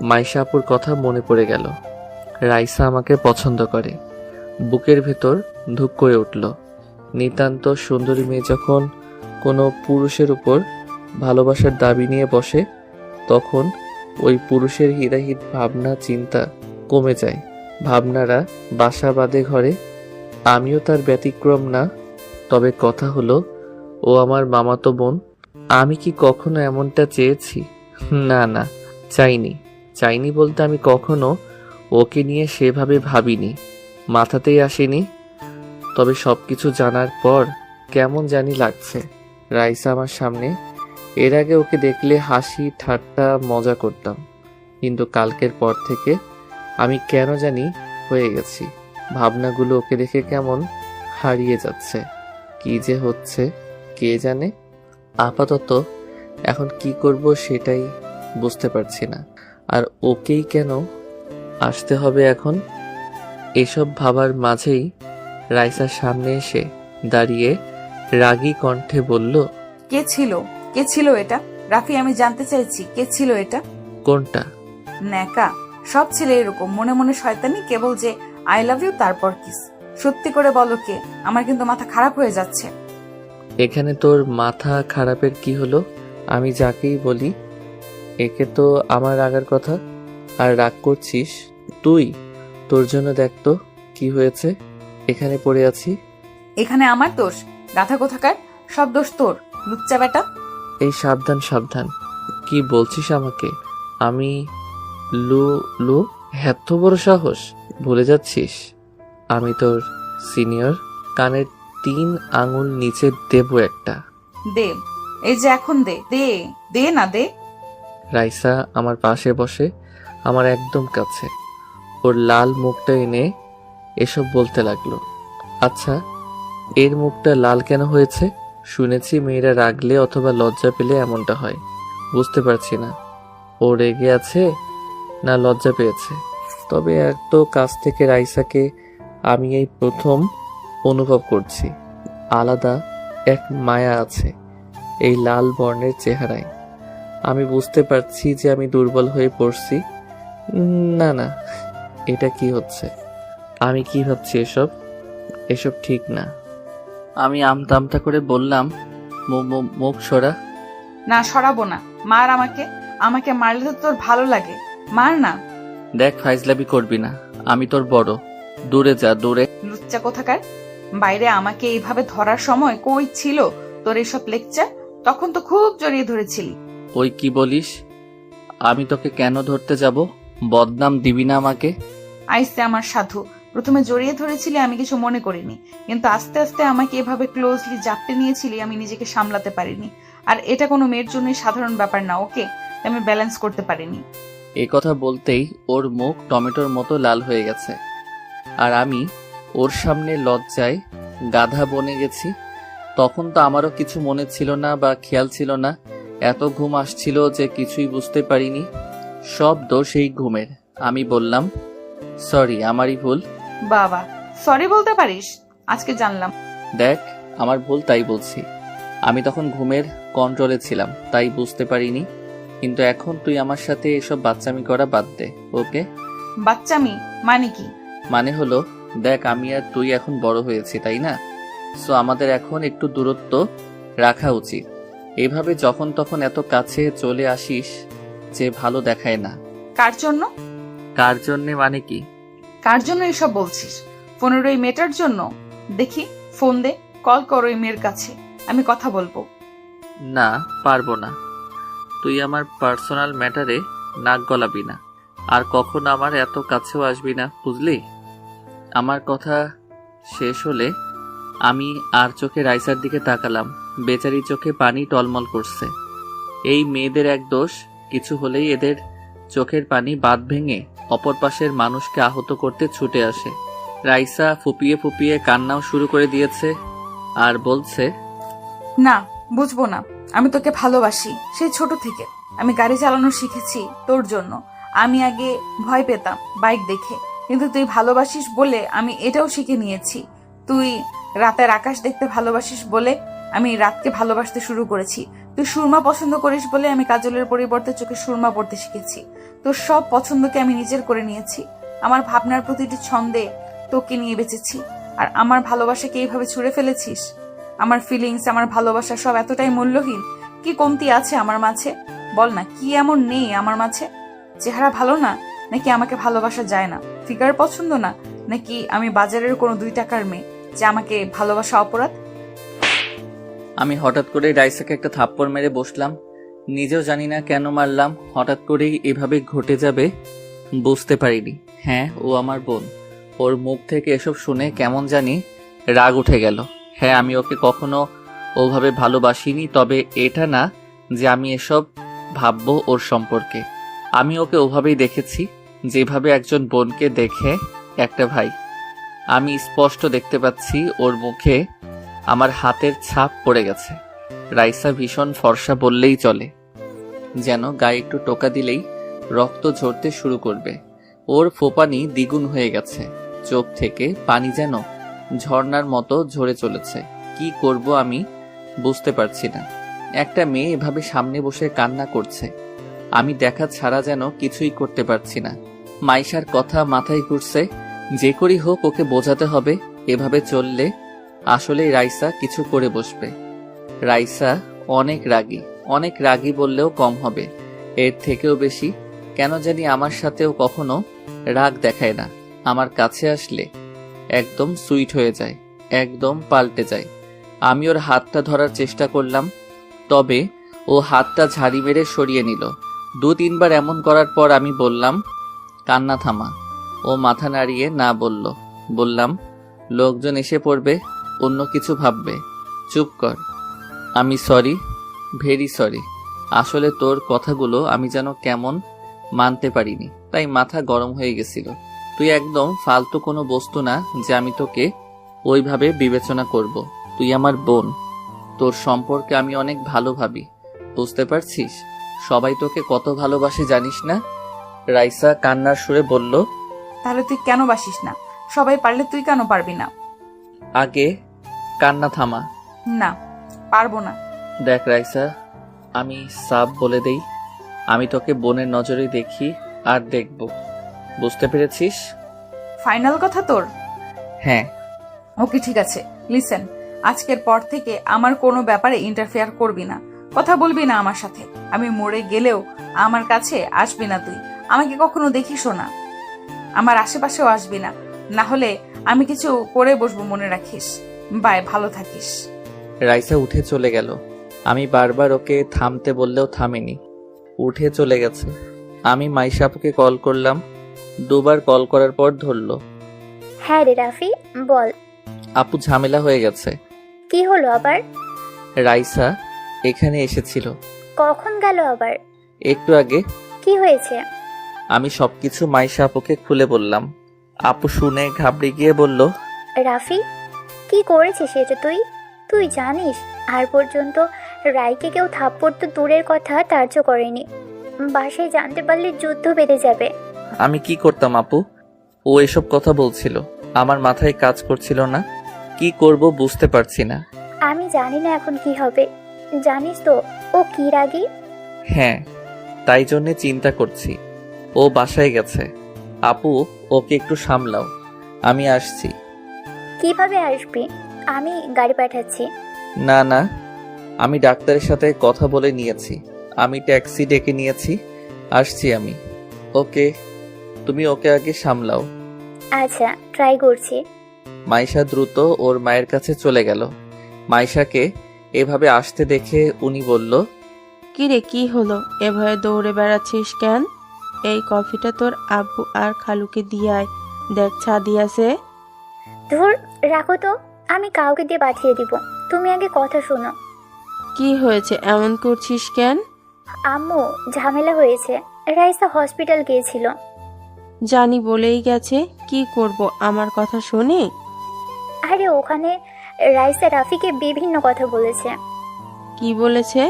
মাইশা আপুর কথা মনে পড়ে গেল। রাইসা আমাকে পছন্দ করে। বুকের ভেতর ধুক করে উঠল। নিতান্ত সুন্দরী মেয়ে যখন কোনো পুরুষের উপর ভালোবাসার দাবি নিয়ে বসে, তখন ওই পুরুষের হিতাহিত ভাবনা চিন্তা কমে যায়। ভাবনারা বাসা বাঁধে ঘরে। আমিও তার ব্যতিক্রম না। তবে কথা হলো, ও আমার মামাতো বোন। আমি কি কখনো এমনটা চেয়েছি? না না, চাইনি বলতে আমি কখনো ওকে নিয়ে সেভাবে ভাবিনি, মাথাতেই আসেনি। তবে সবকিছু জানার পর কেমন জানি লাগছে। রাইসা আমার সামনে। এর আগে ওকে দেখলে হাসি ঠাট্টা মজা করতাম, কিন্তু কালকের পর থেকে আমি কেন জানি হয়ে গেছি। ভাবনাগুলো ওকে দেখে কেমন হারিয়ে যাচ্ছে। কি যে হচ্ছে কে জানে। আপাতত এখন কি করব সেটাই বুঝতে পারছি না। আর ওকেই কেন আসতে হবে এখন? এসব ভাবার মাঝেই রাইসার সামনে এসে দাঁড়িয়ে রাগী কণ্ঠে বলল, কে ছিল এটা? রাফি, আমি জানতে চাইছি কে ছিল এটা? কোনটা? ন্যাকা। সব ছেলে এরকম, মনে মনে শয়তানি, কেবল যে আই লাভ ইউ তারপর কিস। সত্যি করে বলো কে? আমার কিন্তু মাথা খারাপ হয়ে যাচ্ছে। এখানে তোর মাথা খারাপের কি হলো? আমি যাকেই বলি একে তো আমার রাগার কথা। আর রাগ করছিস তুই? তোর জন্য দেখ তো কি হয়েছে। এখানে পড়ে আছি। এখানে আমার দোষ? গাধা কোথাকার, সব দোষ তোর, লুচ্চা বেটা। এই সাবধান সাবধান, কি বলছিস আমাকে? আমি লু লু এত বড় সাহস? ভুলে যাচ্ছিস আমি তোর সিনিয়র। কানের 3 আঙুল নিচে দেব একটা। দে, এই যে এখন দে দে দে না দে। রাইসা আমার পাশে বসে, আমার একদম কাছে। ওর লাল মুখটা এনে এসব বলতে লাগলো। আচ্ছা, এর মুখটা লাল কেন হয়েছে? শুনেছি মেয়েরা রাগলে অথবা লজ্জা পেলে এমনটা হয়। বুঝতে পারছি না ও রেগে আছে না লজ্জা পেয়েছে। তবে এত কাছ থেকে রাইসাকে আমি এই প্রথম অনুভব করছি। আলাদা এক মায়া আছে এই লাল বর্ণের চেহারায়। আমি বুঝতে পারছি যে আমি দুর্বল হয়ে পড়ছি। না না, এটা কি হচ্ছে? আমি কি ভাবছি? এসব ঠিক না। আমি আমতা করে বললাম, মুখ সরা। না, সরাবো না। মার আমাকে, আমাকে মারলে তো তোর ভালো লাগে, মার না। দেখ, ফাইজলামি করবি না, আমি তোর বড়। দূরে যা, দূরে। লুচ্চা কোথাকার। বাইরে আমাকে এইভাবে ধরার সময় কই ছিল তোর এসব লেকচার? তখন তো খুব জড়িয়ে ধরেছিলি। ওই কি বলিস? আমি তোকে কেন ধরতে যাব? বদনাম দিবি না আমাকে। আইসে আমার সাধু। প্রথমে জড়িয়ে ধরেছিলি, আমি কিছু মনে করিনি, কিন্তু আস্তে আস্তে আমাকে এভাবে ক্লোজলি জাপটে নিয়েছিলি, আমি নিজেকে সামলাতে পারিনি। আর এটা কোনো মেয়ের জন্য সাধারণ ব্যাপার না, ওকে? আমি ব্যালেন্স করতে পারিনি। এই কথা বলতেই ওর মুখ টমেটোর মতো লাল হয়ে গেছে। আর আমি ওর সামনে লজ্জায় গাধা বনে গেছি। তখন তো আমারও কিছু মনে ছিল না বা খেয়াল ছিল না। এত ঘুম আসছিল যে কিছুই বুঝতে পারিনি। সব দোষ এই ঘুমের। আমি বললাম, সরি, আমারই ভুল। বাবা, সরি বলতে পারিস? আজকে জানলাম। দেখ, আমার ভুল, তাই বলছি। আমি তখন ঘুমের কন্ট্রোলে ছিলাম, তাই বুঝতে পারিনি। কিন্তু এখন তুই আমার সাথে এসব বাচ্চামি করা বাদ দে, ওকে? বাচ্চামি মানে কি? মানে হলো, দেখ, আমি আর তুই এখন বড় হয়েছি, তাই না? সো আমাদের এখন একটু দূরত্ব রাখা উচিত। এভাবে যখন তখন এত কাছে চলে আসিস যে ভালো দেখায় না। কার জন্য? কার জন্যে মানে কি? কার জন্য এসব বলছিস? 15 মেয়েটার জন্য? দেখি, ফোন দে, কল কর ওই মেয়ের কাছে, আমি কথা বলবো। না, পারবো না। তুই আমার পার্সোনাল ম্যাটারে নাক গলাবি না, আর কখনো আমার এত কাছেও আসবি না, বুঝলি? আমার কথা শেষ হলে আমি আর চোখে রাইসার দিকে তাকালাম। বেচারি চোখে পানি টলমল করছে। এই মেয়েদের এক দোষ, কিছু হলেই এদের চোখের পানি বাঁধ ভেঙে অপর পাশের মানুষকে আহত করতে ছুটে আসে। রাইসা ফুপিয়ে ফুপিয়ে কান্নাও শুরু করে দিয়েছে আর বলছে, না, বুঝবো না। আমি তোকে ভালোবাসি সেই ছোট থেকে। আমি গাড়ি চালানো শিখেছি তোর জন্য। আমি আগে ভয় পেতাম বাইক দেখে, কিন্তু তুই ভালোবাসিস বলে আমি এটাও শিখে নিয়েছি। তুই রাতের আকাশ দেখতে ভালোবাসিস বলে আমি রাতকে ভালোবাসতে শুরু করেছি। তুই সুরমা পছন্দ করিস বলে আমি কাজলের পরিবর্তে চোখে সুরমা পড়তে শিখেছি। তোর সব পছন্দকে আমি নিজের করে নিয়েছি। আমার ভাবনার প্রতিটি ছন্দে তোকে নিয়ে বেঁচেছি। আর আমার ভালোবাসাকে এইভাবে ছুঁড়ে ফেলেছিস। আমার ফিলিংস, আমার ভালোবাসা সব এতটাই মূল্যহীন? কি কমতি আছে আমার মাঝে? বল না, কি এমন নেই আমার মাঝে? চেহারা ভালো না, নাকি আমাকে ভালোবাসা যায় না? ফিগার পছন্দ না, নাকি আমি বাজারের কোনো 2 টাকার মেয়ে যে আমাকে ভালোবাসা অপরাধ? আমি হঠাৎ করে রাইসাকে একটা থাপ্পড় মেরে বসলাম। নিজেও জানি না কেন মারলাম, হঠাৎ করেই এভাবে ঘটে যাবে বুঝতে পারিনি। হ্যাঁ, ও আমার বোন। ওর মুখ থেকে এসব শুনে কেমন জানি রাগ উঠে গেল। হ্যাঁ, আমি ওকে কখনো ওভাবে ভালোবাসিনি, তবে এটা না যে আমি এসব ভাববো ওর সম্পর্কে। আমি ওকে ওভাবেই দেখেছি, যেভাবে একজন বোনকে দেখে একটা ভাই। আমি স্পষ্ট দেখতে পাচ্ছি ওর মুখে আমার হাতের ছাপ পড়ে গেছে। রাইসা ভীষণ ফর্সা বললেই চলে, যেন গায়ে একটু টোকা দিলেই রক্ত ঝরতে শুরু করবে। ওর ফোপানি দ্বিগুণ হয়ে গেছে, চোখ থেকে পানি যেন ঝর্ণার মতো ঝরে চলেছে। কি করব আমি বুঝতে পারছি না। একটা মেয়ে এভাবে সামনে বসে কান্না করছে, আমি দেখা ছাড়া যেন কিছুই করতে পারছি না। মাইশার কথা মাথায় ঘুরছে, যে করেই হোক ওকে বোঝাতে হবে। এভাবে চললে আসলেই রাইসা কিছু করে বসবে। রাইসা অনেক রাগী বললেও কম হবে, এর থেকেও বেশি। কেন জানি আমার সাথেও কখনো রাগ দেখায় না, আমার কাছে আসলে একদম সুইট হয়ে যায়, একদম পাল্টে যায়। আমি ওর হাতটা ধরার চেষ্টা করলাম, তবে ও হাতটা ঝাড়ি মেরে সরিয়ে নিল। 2-3 বার এমন করার পর আমি বললাম, কান্না থামা। ও মাথা নাড়িয়ে না বলল। বললাম, লোকজন এসে পড়বে, অন্য কিছু ভাববে, চুপ কর। আমি সরি, ভেরি সরি। আসলে তোর কথাগুলো আমি যেন কেমন মানতে পারিনি, তাই মাথা গরম হয়ে গেছিল। তুই একদম ফালতু কোনো বস্তু না যে আমি তোকে ওইভাবে বিবেচনা করব। তুই আমার বোন, তোর সম্পর্কে আমি অনেক ভালো ভাবি, বুঝতে পারছিস? সবাই তোকে কত ভালোবাসে জানিস না? রাইসা কান্নার সুরে বলল, তাহলে তুই কেন বাসিস না? সবাই পারলে তুই কেন পারবি না? আগে কান্না থামা। না, পারবো না। দেখ রাইসা, আমি সাফ বলে দেই, আমি তোকে বোনের নজরে দেখি আর দেখব, বুঝতে পেরেছিস? ফাইনাল কথা তোর? হ্যাঁ। ওকে, ঠিক আছে। লিসেন, আজকের পর থেকে আমার কোনো ব্যাপারে ইন্টারফেয়ার করবি না, কথা বলবি না আমার সাথে। আমি মরে গেলেও আমার কাছে আসবি না তুই, আমাকে কখনো দেখিসও না, আমার আশেপাশেও আসবি না, না হলে আমি কিছু করে বসবো, মনে রাখিস। বাই, ভালো থাকিস। রাইসা উঠে চলে গেল। আমি বারবার ওকে থামতে বললেও থামেনি, উঠে চলে গেছে। আমি মাইশা আপুকে কল করলাম, 2 বার কল করার পর ধরলো। হ্যাঁ রে রাফি, বল। আপু, ঝামেলা হয়ে গেছে। কি হলো আবার? রাইসা এখানে এসেছিল। কখন গেল আবার? একটু আগে। কি হয়েছে? আমি সবকিছু মাইশা আপুকে খুলে বললাম। আপু শুনে ঘাবড়ে গিয়ে বলল, রাফি, কি করেছিস এটা তুই? তুই জানিস আর পর্যন্ত রাইকে কেউ থাপ্পড় তো দূরের কথা ধার্য করেনি। বাসায় জানতে পারলে যুদ্ধ বেঁধে যাবে। আমি কি করতাম আপু? ও এসব কথা বলছিল, আমার মাথায় কাজ করছিল না, কি করব বুঝতে পারছি না। আমি জানি না এখন কি হবে। জানিস তো ও কি রাগী? হ্যাঁ, তাই জন্যে চিন্তা করছি। ও বাসায় গেছে। আপু, ওকে একটু সামলাও, আমি আসছি। কিভাবে আসবি? আমি গাড়ি পাঠাচ্ছি। না না, আমি ডাক্তারের সাথে কথা বলে নিয়েছি, আমি ট্যাক্সি ডেকে নিয়েছি, আসছি আমি। ওকে, তুমি ওকে আগে সামলাও। আচ্ছা, ট্রাই করছি। মাইশা দ্রুত ওর মায়ের কাছে চলে গেল। মাইশাকে এভাবে আসতে দেখে উনি বলল, কিরে, কি হলো? এভাবে দৌড়ে বেড়াচ্ছিস কেন? এই কফিটা তোর আব্বু আর খালুকে দিয়ে আয়, দেখ ছা দিয়াছে। ধুর, রাখো তো, আমি কাউকে দিয়ে পাঠিয়ে দিব। তুমি আগে কথা শোনো। কি হয়েছে, এমন করছিস কেন? আম্মু, ঝামেলা হয়েছে। রাইসা হসপিটাল গিয়েছিল। জানি বলেই গেছে, কি করব আমার কথা শুনে? আরে ওখানে রাইসা রাফিকে বিভিন্ন কথা বলেছে। কি বলেছে?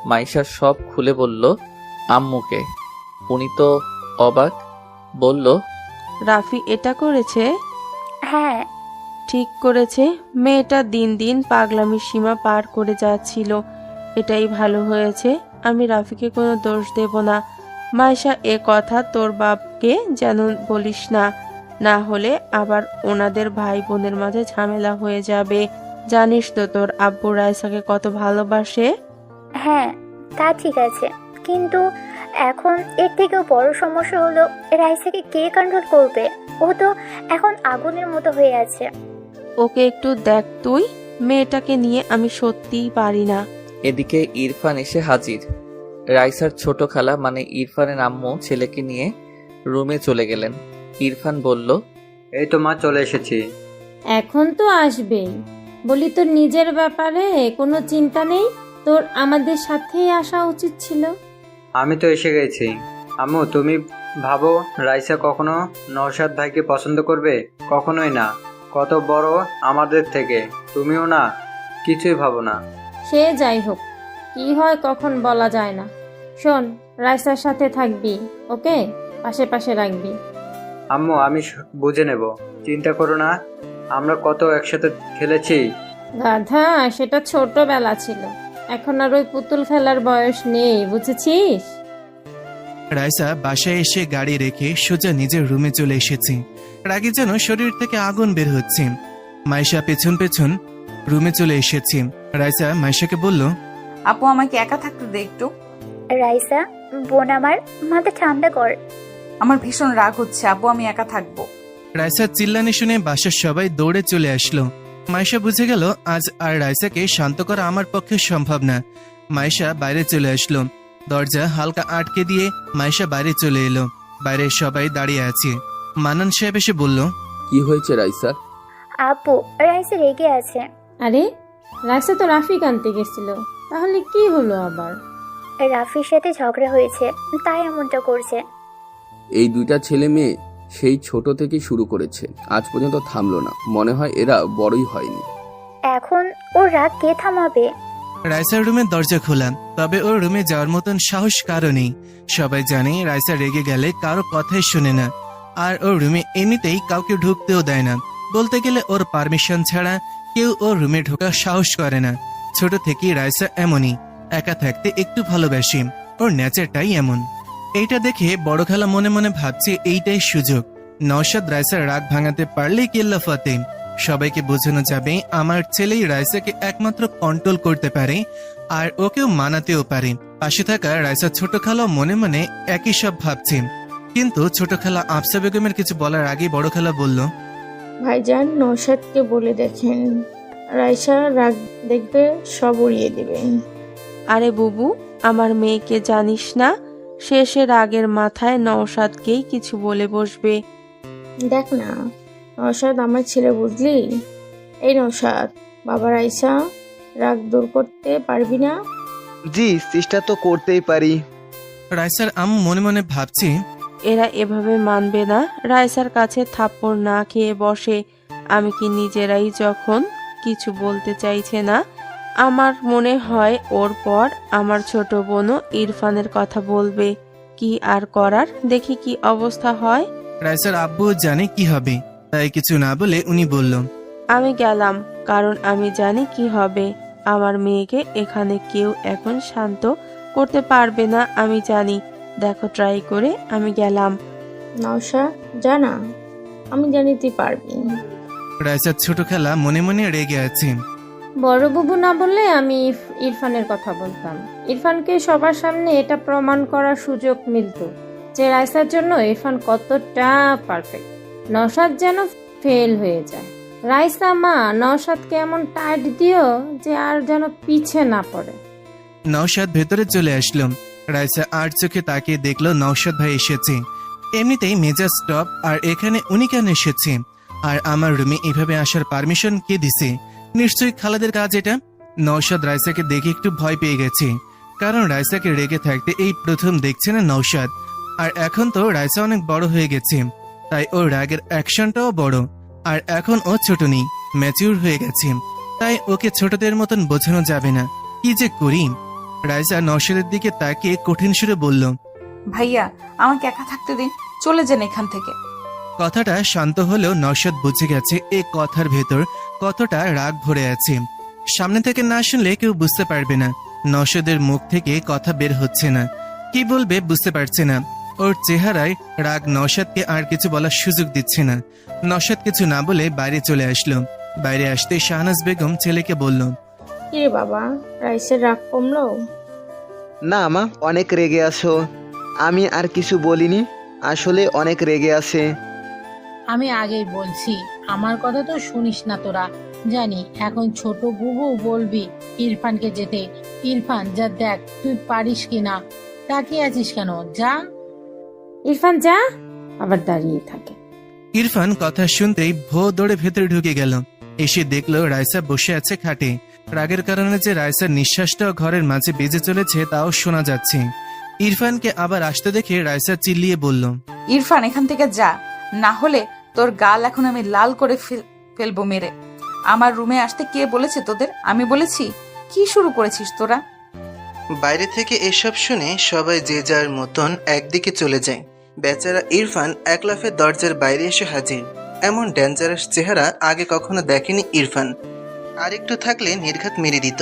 মাইশা সব খুলে বলল আম্মুকে। উনি তো অবাক, বলল, রাফি এটা করেছে? হ্যাঁ, ঠিক করেছে। মেয়েটা দিন দিন পাগলামির সীমা পার করে যাচ্ছিল, এটাই ভালো হয়েছে। আমি রাফিকে কোনো দোষ দেব না। মাইশা, এ কথা তোর বাপকে যেন বলিস না, না হলে আবার ওনাদের ভাই বোনের মাঝে ঝামেলা হয়ে যাবে। জানিস তো তোর আব্বু রাইসাকে কত ভালোবাসে। হ্যাঁ, তা ঠিক আছে, কিন্তু এখন এর থেকেও বড় সমস্যা হলো রাইসাকে কে কন্ট্রোল করবে? ও তো এখন আগুনের মতো হয়ে আছে। ওকে একটু দেখ তুই, মেয়েটাকে নিয়ে আমি সত্যিই পারি না। এদিকে ইরফান এসে হাজির। রাইসার ছোট খালা মানে ইরফানের আম্মু ছেলেকে নিয়ে রুমে চলে গেলেন। ইরফান বলল, এই তো মা, চলে এসেছি। এখন তো আসবেই। বলি, তোর নিজের ব্যাপারে কোনো চিন্তা নেই? তোর আমাদের সাথেই আসা উচিত ছিল। আমি তো এসে গেছি। আম্মু, তুমি ভাবো রাইসা কখনো নওশাদ ভাইকে পছন্দ করবে? কখনোই না। কত বড় আমাদের থেকে, তুমিও না, কিছুই ভাবো না। সে যাই হোক, কি হয় কখন বলা যায় না। শোন, রাইসার সাথে থাকবি, ওকে? পাশে পাশে রাখবি। আম্মু, আমি বুঝে নেব, চিন্তা করো না। আমরা কত একসাথে খেলেছি। গাধা, সেটা ছোটবেলা ছিল, এখন আর ওই পুতুল খেলার বয়স নেই, বুঝেছিস? রাইসা বাসায় এসে গাড়ি রেখে সোজা নিজের রুমে চলে এসেছে। রাগে যেন শরীর থেকে আগুন বের হচ্ছে। মাইশা পেছন পেছন রুমে চলে এসেছে। রাইসা মাইশাকে বলল, আপু, আমাকে একা থাকতে দে একটু। রাইসা, বোন আমার, মাথা ঠান্ডা কর। আমার ভীষণ রাগ হচ্ছে আপু, আমি একা থাকবো। রাইসার চিল্লানি শুনে বাসার সবাই দৌড়ে চলে আসলো। মাইশা বুঝে গেল আজ আর রাইসাকে শান্ত করা আমার পক্ষে সম্ভব না। মাইশা বাইরে চলে আসলো। দরজা হালকা আটকে দিয়ে মাইশা বাইরে চলে এলো। বাইরে সবাই দাঁড়িয়ে আছে। মানান সাহেব এসে বলল, কি হয়েছে রাইসা? আপু, রাইসা রেগে আছে। আরে, রাইসা তো রাফিক আনতে গেছিল, তাহলে কি হলো আবার? রাফির সাথে ঝগড়া হয়েছে, তাই এমনটা করছে। এই দুইটা ছেলে মেয়ে সেই ছোট থেকে শুরু করেছে, আজ পর্যন্ত থামলো না। মনে হয় এরা বড়ই হয়নি। এখন ওর রাগ কে থামাবে? রাইসার রুমের দরজা খোলা, তবে ওর রুমে যাওয়ার মতন সাহস কারো নেই। সবাই জানে রাইসা রেগে গেলে কারো কথাই শুনে না, আর ওর রুমে এমনিতেই কাউকে ঢুকতেও দেয় না। বলতে গেলে ওর পারমিশন ছাড়া কেউ ওর রুমে ঢোকার সাহস করে না। ছোট থেকেই রাইসা এমনই, একা থাকতে একটু ভালোবাসি, ওর নেচারটাই এমন। এইটা দেখে বড় খালা মনে মনে ভাবছে এইটাই সুযোগ। নওশাদ রাইসার রাগ ভাঙাতে পারলেই কেল্লা ফতে। সবাইকে বোঝানো যাবে আমার ছেলেই রাইসাকে একমাত্র কন্ট্রোল করতে পারে, আর ওকেও মানাতেও পারে। পাশে থাকা রাইসার ছোট খালা মনে মনে একই সব ভাবছে। কিন্তু ছোট খালা আফসা বেগমের কিছু বলার আগে বড় খালা বলল, ভাইজান, নওশাদকে বলে দেখেন, রাইসা রাগ দেখবে সব উড়িয়ে দিবেন। আরে বুবু, আমার মেয়েকে জানিস না? শেষে রাগের মাথায় নওশাদকেই কিছু বলে বসবে। দেখ না, নওশাদ আমার ছেলে, বুঝলি? এই নওশাদ, বাবা, রাইসা রাগ দূর করতে পারবি না? জি, চেষ্টা তো করতেই পারি। রাইসার আম্মু মনে মনে ভাবছে, এরা এভাবে মানবে না। রাইসার কাছে থাপ্পড় না খেয়ে বসে। আমি কি নিজেরাই যখন কিছু বলতে চাইছে না, আমার মনে হয় ওর পর আমার ছোট বোনও ইরফানের কথা বলবে। কি আর করার, দেখি কি অবস্থা হয়। রাইসার আব্বু জানে কি হবে, তাই কিছু না বলে উনি বলল, আমি গেলাম, কারণ আমি জানি কি হবে। আমার মেয়েকে এখানে কেউ এখন শান্ত করতে পারবে না, আমি জানি। দেখো, ট্রাই করে আমি গেলাম। নওশাদ, জানা, আমি জানি তুই পারবি। রাইসার ছোট খালা মনে মনে রেগে আছে। বড় বুবু না বললে আমি ইরফানের কথা বলতাম। ইরফানকে সবার সামনে এটা প্রমাণ করার সুযোগ মিলত যে রাইসার জন্য ইরফান কতটা পারফেক্ট। নওশাদ যেন ফেল হয়ে যায়। রাইসা মা, নওশাদকে এমন টাইট দিও যে আর যেন পিছে না পড়ে। নওশাদ ভেতরে চলে আসলো। রাইসা আর চোখে তাকিয়ে দেখলো নওশাদ ভাই এসেছে। এমনিতেই মেজাজ স্টপ, আর এখানে উনি কেন এসেছে? আর আমার রুমে এভাবে আসার পারমিশন কে দিছে? নিশ্চয়ই খালাদের কাজ এটা। নওশাদ রাইসাকে দেখে একটু ভয় পেয়ে গেছে, কারণ রাইসাকে রেগে থাকতে এই প্রথম দেখছে না নওশাদ। আর এখন তো রাইসা অনেক বড় হয়ে গেছে, তাই ওর রাগের অ্যাকশনটাও বড়। আর এখন ও ছোট নেই, ম্যাচিউর হয়ে গেছে, তাই ওকে ছোটদের মতন বোঝানো যাবে না। কি যে করি? রাইসা নওশাদের দিকে তাকিয়ে কঠিন সুরে বলল, ভাইয়া, আমাকে একা থাকতে দিন, চলে যান এখান থেকে। কথাটা শান্ত হলেও নওশাদ বুঝে গেছে এই কথার ভেতর কতটা রাগ ভরে আছে। সামনে থেকে না শুনলে কেউ বুঝতে পারবে না। নওশাদের মুখ থেকে কথা বের হচ্ছে না, কি বলবে বুঝতে পারছে না। ওর চেহারায় রাগ নওশাদকে আর কিছু বলার সুযোগ দিচ্ছে না। নওশাদ কিছু না বলে বাইরে চলে আসলো। বাইরে আসতে শাহনাজ বেগম ছেলেকে বলল, কিরে বাবা, রাইসের রাগ কমলো? না মা, অনেক রেগে আছো। আমি আর কিছু বলিনি, আসলে অনেক রেগে আছে। আমি আগেই বলছি, আমার কথা তো শুনিস না তোরা। জানি এখন ছোট বুবু বলবি ইরফানকে যেতে। ইরফান, যা দেখ তুই পারিস কিনা। তাকিয়ে আছিস কেন? যা। ইরফান যা, আবার দাঁড়িয়ে থাকে। ইরফান কথা শুনতেই ভো দৌড়ে ভেতরে ঢুকে গেল। এসে দেখলো রাইসা বসে আছে খাটে। রাগের কারণে যে রাইসার নিঃশ্বাসটাও ঘরের মাঝে বেজে চলেছে তাও শোনা যাচ্ছে। ইরফানকে আবার আসতে দেখে রাইসা চিল্লিয়ে বলল, ইরফান, এখান থেকে যা, না হলে তোর গাল এখন আমি লাল করে ফেলবো মেরে। আমার রুমে আসতে কে বলেছে তোদের? আমি বলেছি? কি শুরু করেছিস তোরা? বাইরে থেকে এসব শুনে সবাই যে যার মতন একদিকে চলে যায়। বেচারা ইরফান এক লাফে দরজার বাইরে এসে হাজির। এমন ডেঞ্জারাস চেহারা আগে কখনো দেখেনি ইরফান। আর একটু থাকলে নির্ঘাত মেরে দিত।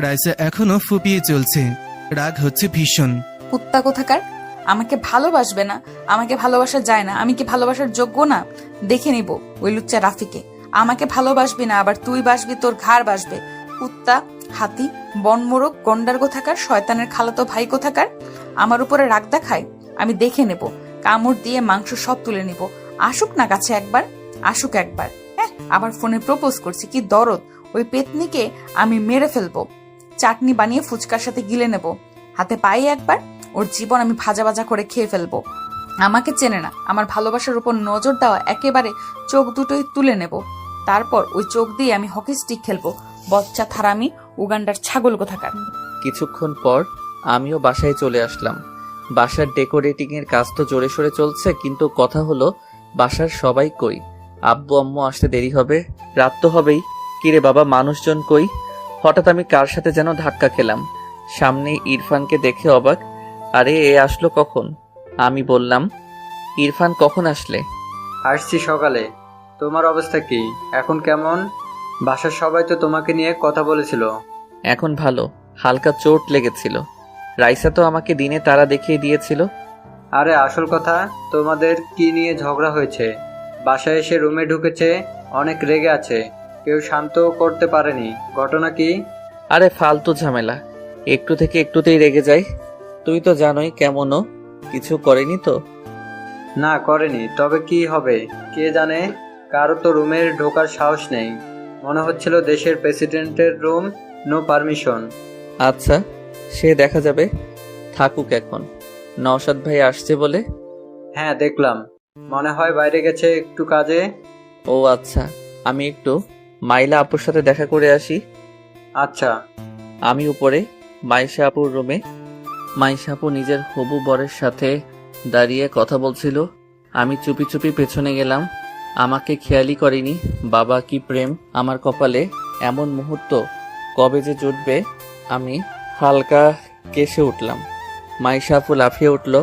রাইসা এখনো ফুপিয়ে চলছে, রাগ হচ্ছে ভীষণ। কুত্তা কোথাকার! আমাকে ভালোবাসবে না, আমাকে ভালোবাসা যায় না, আমি কি ভালোবাসার যোগ্য না? দেখে নিব ওই লুচ্চা রাফিকে। আমাকে ভালোবাসবি না, আবার তুই বাসবি, তোর ঘাড় বাসবে। কুত্তা, হাতি, বনমোরগ, গন্ডার কোথাকার, শয়তানের খালাতো ভাই কোথাকার! আমার উপরে রাগ দেখায়, আমি দেখে নেব, কামড় দিয়ে মাংস সব তুলে নিব। আসুক না কাছে একবার, আসুক একবার। হ্যাঁ, আবার ফোনে প্রপোজ করছি, কি দরদ! ওই পেতনিকে আমি মেরে ফেলবো, চাটনি বানিয়ে ফুচকার সাথে গিলে নেব। হাতে পাই একবার, ওর জীবন আমি ভাজা ভাজা করে খেয়ে ফেলবো। আমাকে চেনে না, আমার ভালোবাসার উপর নজর দেওয়া একেবারে চোখ দুটোই তুলে নেব। তারপর ওই চোখ দিয়ে আমি হকি স্টিক খেলবো। বচ্চা থারামি, উগান্ডার ছাগল কোথাকার! কিছুক্ষণ পর আমিও বাসায় চলে আসলাম। বাসার ডেকোরেটিং এর কাজ তো জোরে সোরে চলছে, কিন্তু কথা হলো বাসার সবাই কই? আব্বু আম্মু আসতে দেরি হবে, রাত তো হবেই। কিরে বাবা, মানুষজন কই? হঠাৎ আমি কার সাথে যেন ধাক্কা খেলাম। সামনে ইরফানকে দেখে অবাক, আরে এ আসলো কখন? আমি বললাম, ইরফান কখন আসলে? আসছি সকালে। তোমার অবস্থা কি এখন? কেমন? বাসার সবাই তো তোমাকে নিয়ে কথা বলেছিল। এখন ভালো, হালকা চোট লেগেছিল। রাইসা তো আমাকে দিনে তারা দেখিয়ে দিয়েছিল। আরে আসল কথা, তোমাদের কি নিয়ে ঝগড়া হয়েছে? বাসায় এসে রুমে ঢুকেছে, অনেক রেগে আছে, কেউ শান্ত করতে পারেনি। ঘটনা কি? আরে ফালতু ঝামেলা, একটু থেকে একটুতেই রেগে যাই। তুই তো জানোই কেমনও, কিছু করেনি তো? না করেনি, তবে কি হবে কে জানে। কারো তো রুমের ঢোকার সাহস নেই। মনে হচ্ছিল দেশের প্রেসিডেন্টের রুম, নো পারমিশন। আচ্ছা, সে দেখা যাবে, থাকুক এখন। নওশাদ ভাই আসছে বলে? হ্যাঁ দেখলাম, মনে হয় বাইরে গেছে একটু কাজে। ও আচ্ছা, আমি একটু মাইলা আপুর সাথে দেখা করে আসি। আচ্ছা। আমি উপরে মাইশা আপুর রুমে। মাইশা আপু নিজের হবু বরের সাথে দাঁড়িয়ে কথা বলছিল। আমি চুপি চুপি পেছনে গেলাম। আমাকে খেয়ালই করেনি। বাবা কি প্রেম আমার কপালে! এমন মুহূর্ত কবে যে জুটবে। আমি হালকা কেসে উঠলাম। মাইশা আপু লাফিয়ে উঠল,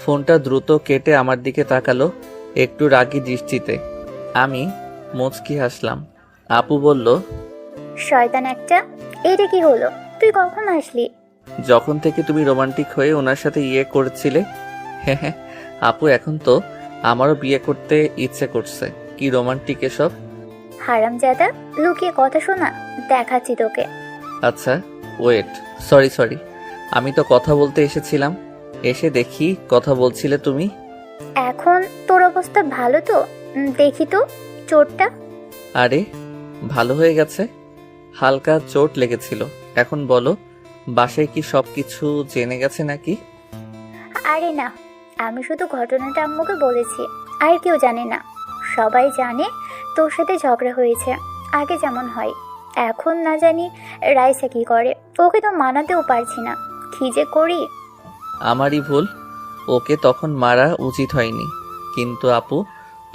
ফোনটা দ্রুত কেটে আমার দিকে তাকালো একটু রাগী দৃষ্টিতে। আমি মুচকি হাসলাম। আপু বলল, শয়তান একটা, এইটা কি হলো? তুই কখন আসলি? যখন থেকে তুমি রোমান্টিক হয়ে ওনার সাথে ইয়ে করছিলে। হ্যাঁ হ্যাঁ আপু, এখন তো আমারও বিয়ে করতে ইচ্ছে করছে। কি রোমান্টিক এসব! হারামজাদা, লুকিয়ে কথা শোনা, দেখাচ্ছি তোকে। আচ্ছা ওয়েট, সরি, আমি তো কথা বলতে এসেছিলাম। এসে দেখি কথা বলছিলে তুমি। এখন তোর অবস্থা ভালো তো? দেখি তো চোটটা। আরে ভালো হয়ে গেছে, হালকা চোট লেগেছিল। এখন বলো, বাসায় কি সবকিছু জেনে গেছে নাকি? আরে না, আমি শুধু ঘটনাটা আম্মুকে বলেছি, আর কেউ জানে না। সবাই জানে তোর সাথে ঝগড়া হয়েছে, আগে যেমন হয়। এখন না জানি রাইসা কি করে, ওকে তো মানাতেও পারছি না, কি যে করি। আমারই ভুল, ওকে তখন মারা উচিত হয়নি। কিন্তু আপু,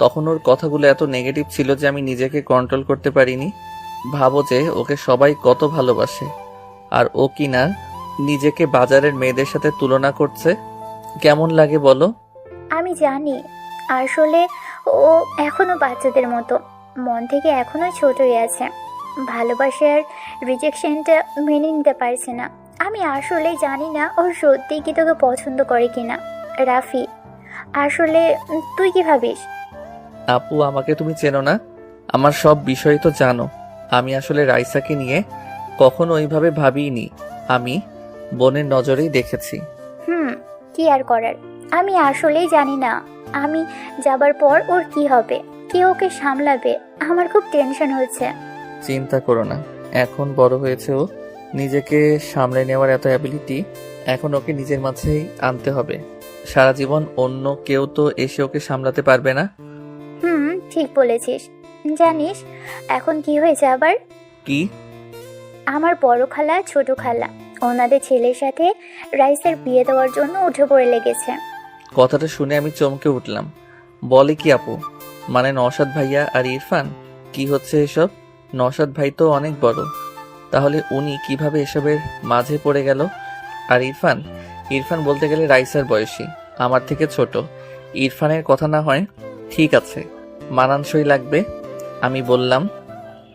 তখন ওর কথাগুলো এত নেগেটিভ ছিল যে আমি নিজেকে কন্ট্রোল করতে পারিনি। ভাবো যে ওকে সবাই কত ভালোবাসে, আর ও কিনা নিজেকে বাজারের মেয়েদের সাথে তুলনা করছে। কেমন লাগে বলো? আমি জানি, আসলে ও এখনো বাচ্চাদের মতো, মন থেকে এখনো ছোটই আছে। ভালোবাসার রিজেকশনটা মেনে নিতে পারছে না। আমি আসলেই জানি না ও সত্যিই কি তোকে পছন্দ করে কিনা। রাফি, আসলে তুই কি ভাবিস? আপু, আমাকে তুমি চেনো না, আমার সব বিষয় তো জানো। আমি আসলে রাইসাকে নিয়ে কখনো ওইভাবে ভাবিনি। আমি বোনের নজরেই দেখেছি। কি আর করার, আমি আসলেই জানি না আমি যাবার পর ওর কি হবে, কে ওকে সামলাবে। আমার খুব টেনশন হচ্ছে। চিন্তা করো না, এখন বড় হয়েছে ও, নিজেকে সামলে নেওয়ার এত অ্যাবিলিটি এখন ওকে নিজের মাঝেই আনতে হবে। সারা জীবন অন্য কেউ তো এসে ওকে সামলাতে পারবে না। ঠিক বলেছিস। জানিস এখন কি হয়েছে আবার? কি? আমার বড় খালা ছোট খালা ওনাদের ছেলের সাথে রাইসার বিয়ে দেওয়ার জন্য উঠে পড়ে লেগেছে। কথাটা শুনে আমি চমকে উঠলাম। বলে কি আপু? মানে নওশাদ ভাইয়া আর ইরফান? কি হচ্ছে এসব? নওশাদ ভাই তো অনেক বড়, তাহলে উনি কিভাবে এসবের মাঝে পড়ে গেল? আর ইরফান? ইরফান বলতে গেলে রাইসার বয়সী, আমার থেকে ছোট। ইরফানের কথা না হয় ঠিক আছে, মানানসই লাগবে। আমি বললাম,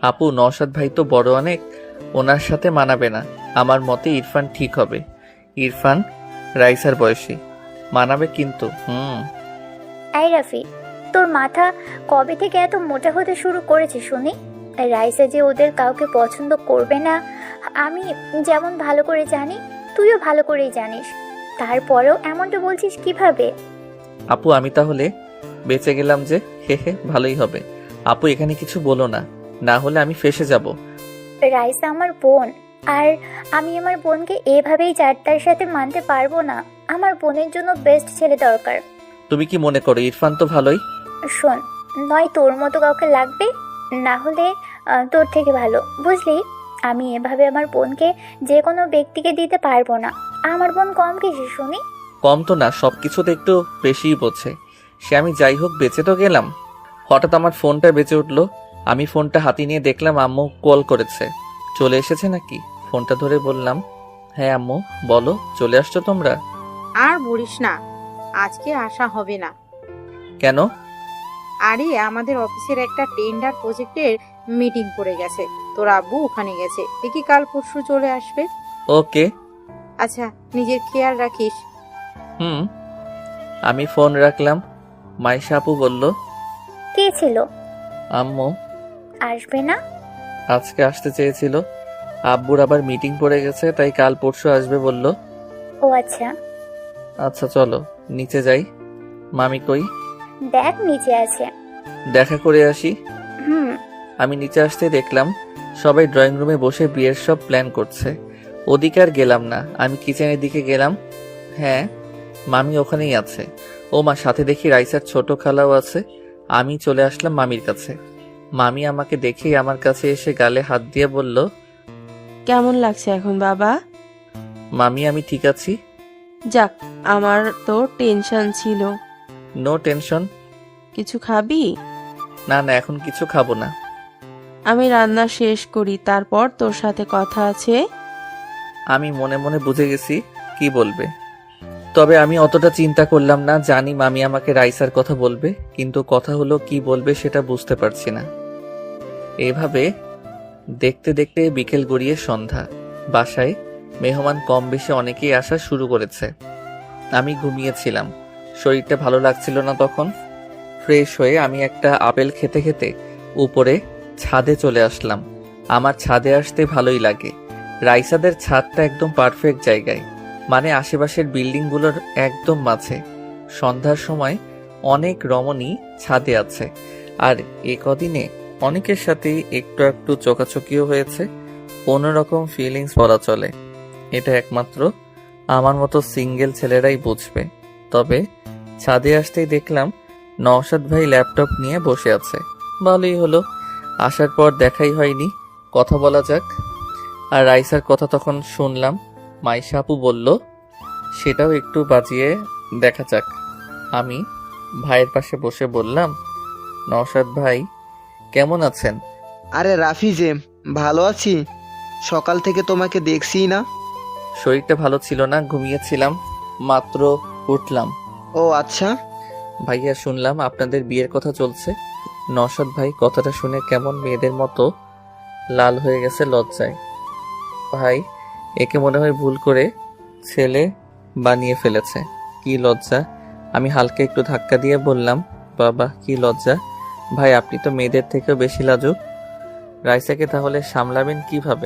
আপু নওশাদ ভাই তো বড় অনেক, ওনার সাথে মানাবে না। আমার মতে ইরফান ঠিক হবে। ইরফান রাইসার বয়সী, মানাবে কিন্তু। এই রাফি, তোর মাথা কবে থেকে এত মোটা হতে শুরু করেছে শুনি? রাইসা যে ওদের কাউকে পছন্দ করবে না আমি যেমন ভালো করে জানি, তুইও ভালো করেই জানিস, তারপরেও এমনটা বলছিস কিভাবে? আপু আমি তাহলে বেঁচে গেলাম যে। হে ভালোই হবে। আপু এখানে কিছু বলো না, না হলে আমি ফেঁসে যাব। রাইসা আমার বোন, আর আমি আমার বোনকে এভাবেই চারটার সাথে মানতে পারবো না। আমার বোনের জন্য বেস্ট ছেলে দরকার। তুমি কি মনে করো ইরফান তো ভালোই? শোন, নয় তোর মতো কাউকে লাগবে, না হলে তোর থেকে ভালো, বুঝলি? আমি এভাবে আমার বোনকে যে কোনো ব্যক্তিকে দিতে পারবো না। আমার বোন কম কিসে শুনি? কম তো না, সবকিছুতে একটু বেশিই বোঝে। সে আমি যাই হোক বেঁচে তো গেলাম। হঠাৎ আমার ফোনটা বেঁচে উঠলো। আমি ফোনটা হাতে নিয়ে দেখলাম আম্মু কল করেছে। চলে এসেছে নাকি? ফোনটা ধরে বললাম, হ্যাঁ আম্মু বলো, চলে আসছো তোমরা? আর বলিস না, আজকে আসা হবে না। কেন? আরে আমাদের অফিসের একটা টেন্ডার প্রজেক্টের মিটিং পড়ে গেছে, তোর আব্বু ওখানে গেছে, দেখি কাল পরশু চলে আসবে। ওকে। আচ্ছা নিজের খেয়াল রাখিস। আমি ফোন রাখলাম। মাইশা আপু বলল, কে ছিল? আম্মু। আসবে না? আজকে আসতে চেয়েছিল, আব্বুর আবার মিটিং পড়ে গেছে, তাই কাল পরশু আসবে বলল। ও আচ্ছা। আচ্ছা চলো নিচে যাই। মামি কই? দেখ নিচে আছে। দেখা করে আসি। আমি নিচে আসতে দেখলাম সবাই ড্রয়িং রুমে বসে বিয়ের সব প্ল্যান করছে। ওদিকে আর গেলাম না, আমি কিচেনের দিকে গেলাম। হ্যাঁ মামি ওখানেই আছে। ও মা, সাথে দেখি রাইসার ছোট খালাও আছে। আমি চলে আসলাম মামির কাছে। মামি আমাকে দেখেই আমার কাছে এসে গালে হাত দিয়ে বলল, কেমন লাগছে এখন বাবা? মামি আমি ঠিক আছি। যাক, আমার তো টেনশন ছিল। No tension. কিছু খাবি? না না, এখন কিছু খাবো না। আমি রান্না শেষ করি, তারপর তোর সাথে কথা আছে। আমি মনে মনে বুঝে গেছি কি বলবে, তবে আমি অতটা চিন্তা করলাম না। জানি মামি আমাকে রাইসার কথা বলবে, কিন্তু কথা হলো কি বলবে সেটা বুঝতে পারছি না। এভাবে দেখতে দেখতে বিকেল গড়িয়ে সন্ধ্যা। বাসায় মেহমান কম বেশি অনেকেই আসা শুরু করেছে। আমি ঘুমিয়েছিলাম, শরীরটা ভালো লাগছিল না তখন। ফ্রেশ হয়ে আমি একটা আপেল খেতে খেতে উপরে ছাদে চলে আসলাম। আমার ছাদে আসতে ভালোই লাগে। রাইসাদের ছাদটা একদম পারফেক্ট জায়গায়, মানে আশেপাশের বিল্ডিংগুলোর একদম মাঝে। সন্ধ্যার সময় অনেক রমণী ছাদে আছে, আর এ কদিনে অনেকের সাথেই একটু একটু চোখাচোখিও হয়েছে। অন্যরকম ফিলিংস বলা চলে। এটা একমাত্র আমার মতো সিঙ্গেল ছেলেরাই বুঝবে। তবে ছাদে আসতেই দেখলাম নওশাদ ভাই ল্যাপটপ নিয়ে বসে আছে। ভালোই হলো, আসার পর দেখাই হয়নি, কথা বলা যাক। আর রাইসার কথা তখন শুনলাম। মাইশা আপু বলল, সেটাও একটু বাজিয়ে দেখা যাক। আমি ভাইয়ের পাশে বসে বললাম, নওশাদ ভাই কেমন আছেন? আরে রাফি যে, ভালো আছি, সকাল থেকে তোমাকে দেখছি না। শরীরটা ভালো ছিল না, ঘুমিয়েছিলাম, মাত্র উঠলাম। ও আচ্ছা। ভাইয়া শুনলাম আপনাদের বিয়ের কথা চলছে। নওশাদ ভাই কথাটা শুনে কেমন মেয়েদের মতো লাল হয়ে গেছে লজ্জায়। ভাই একে মনে হয় ভুল করে ছেলে বানিয়ে ফেলেছে। কি লজ্জা। আমি হালকা একটু ধাক্কা দিয়ে বললাম, বাবা কি লজ্জা, ভাই আপনি তো মেয়েদের থেকেও বেশি লাজুক। রাইসাকে তাহলে সামলাবেন কিভাবে?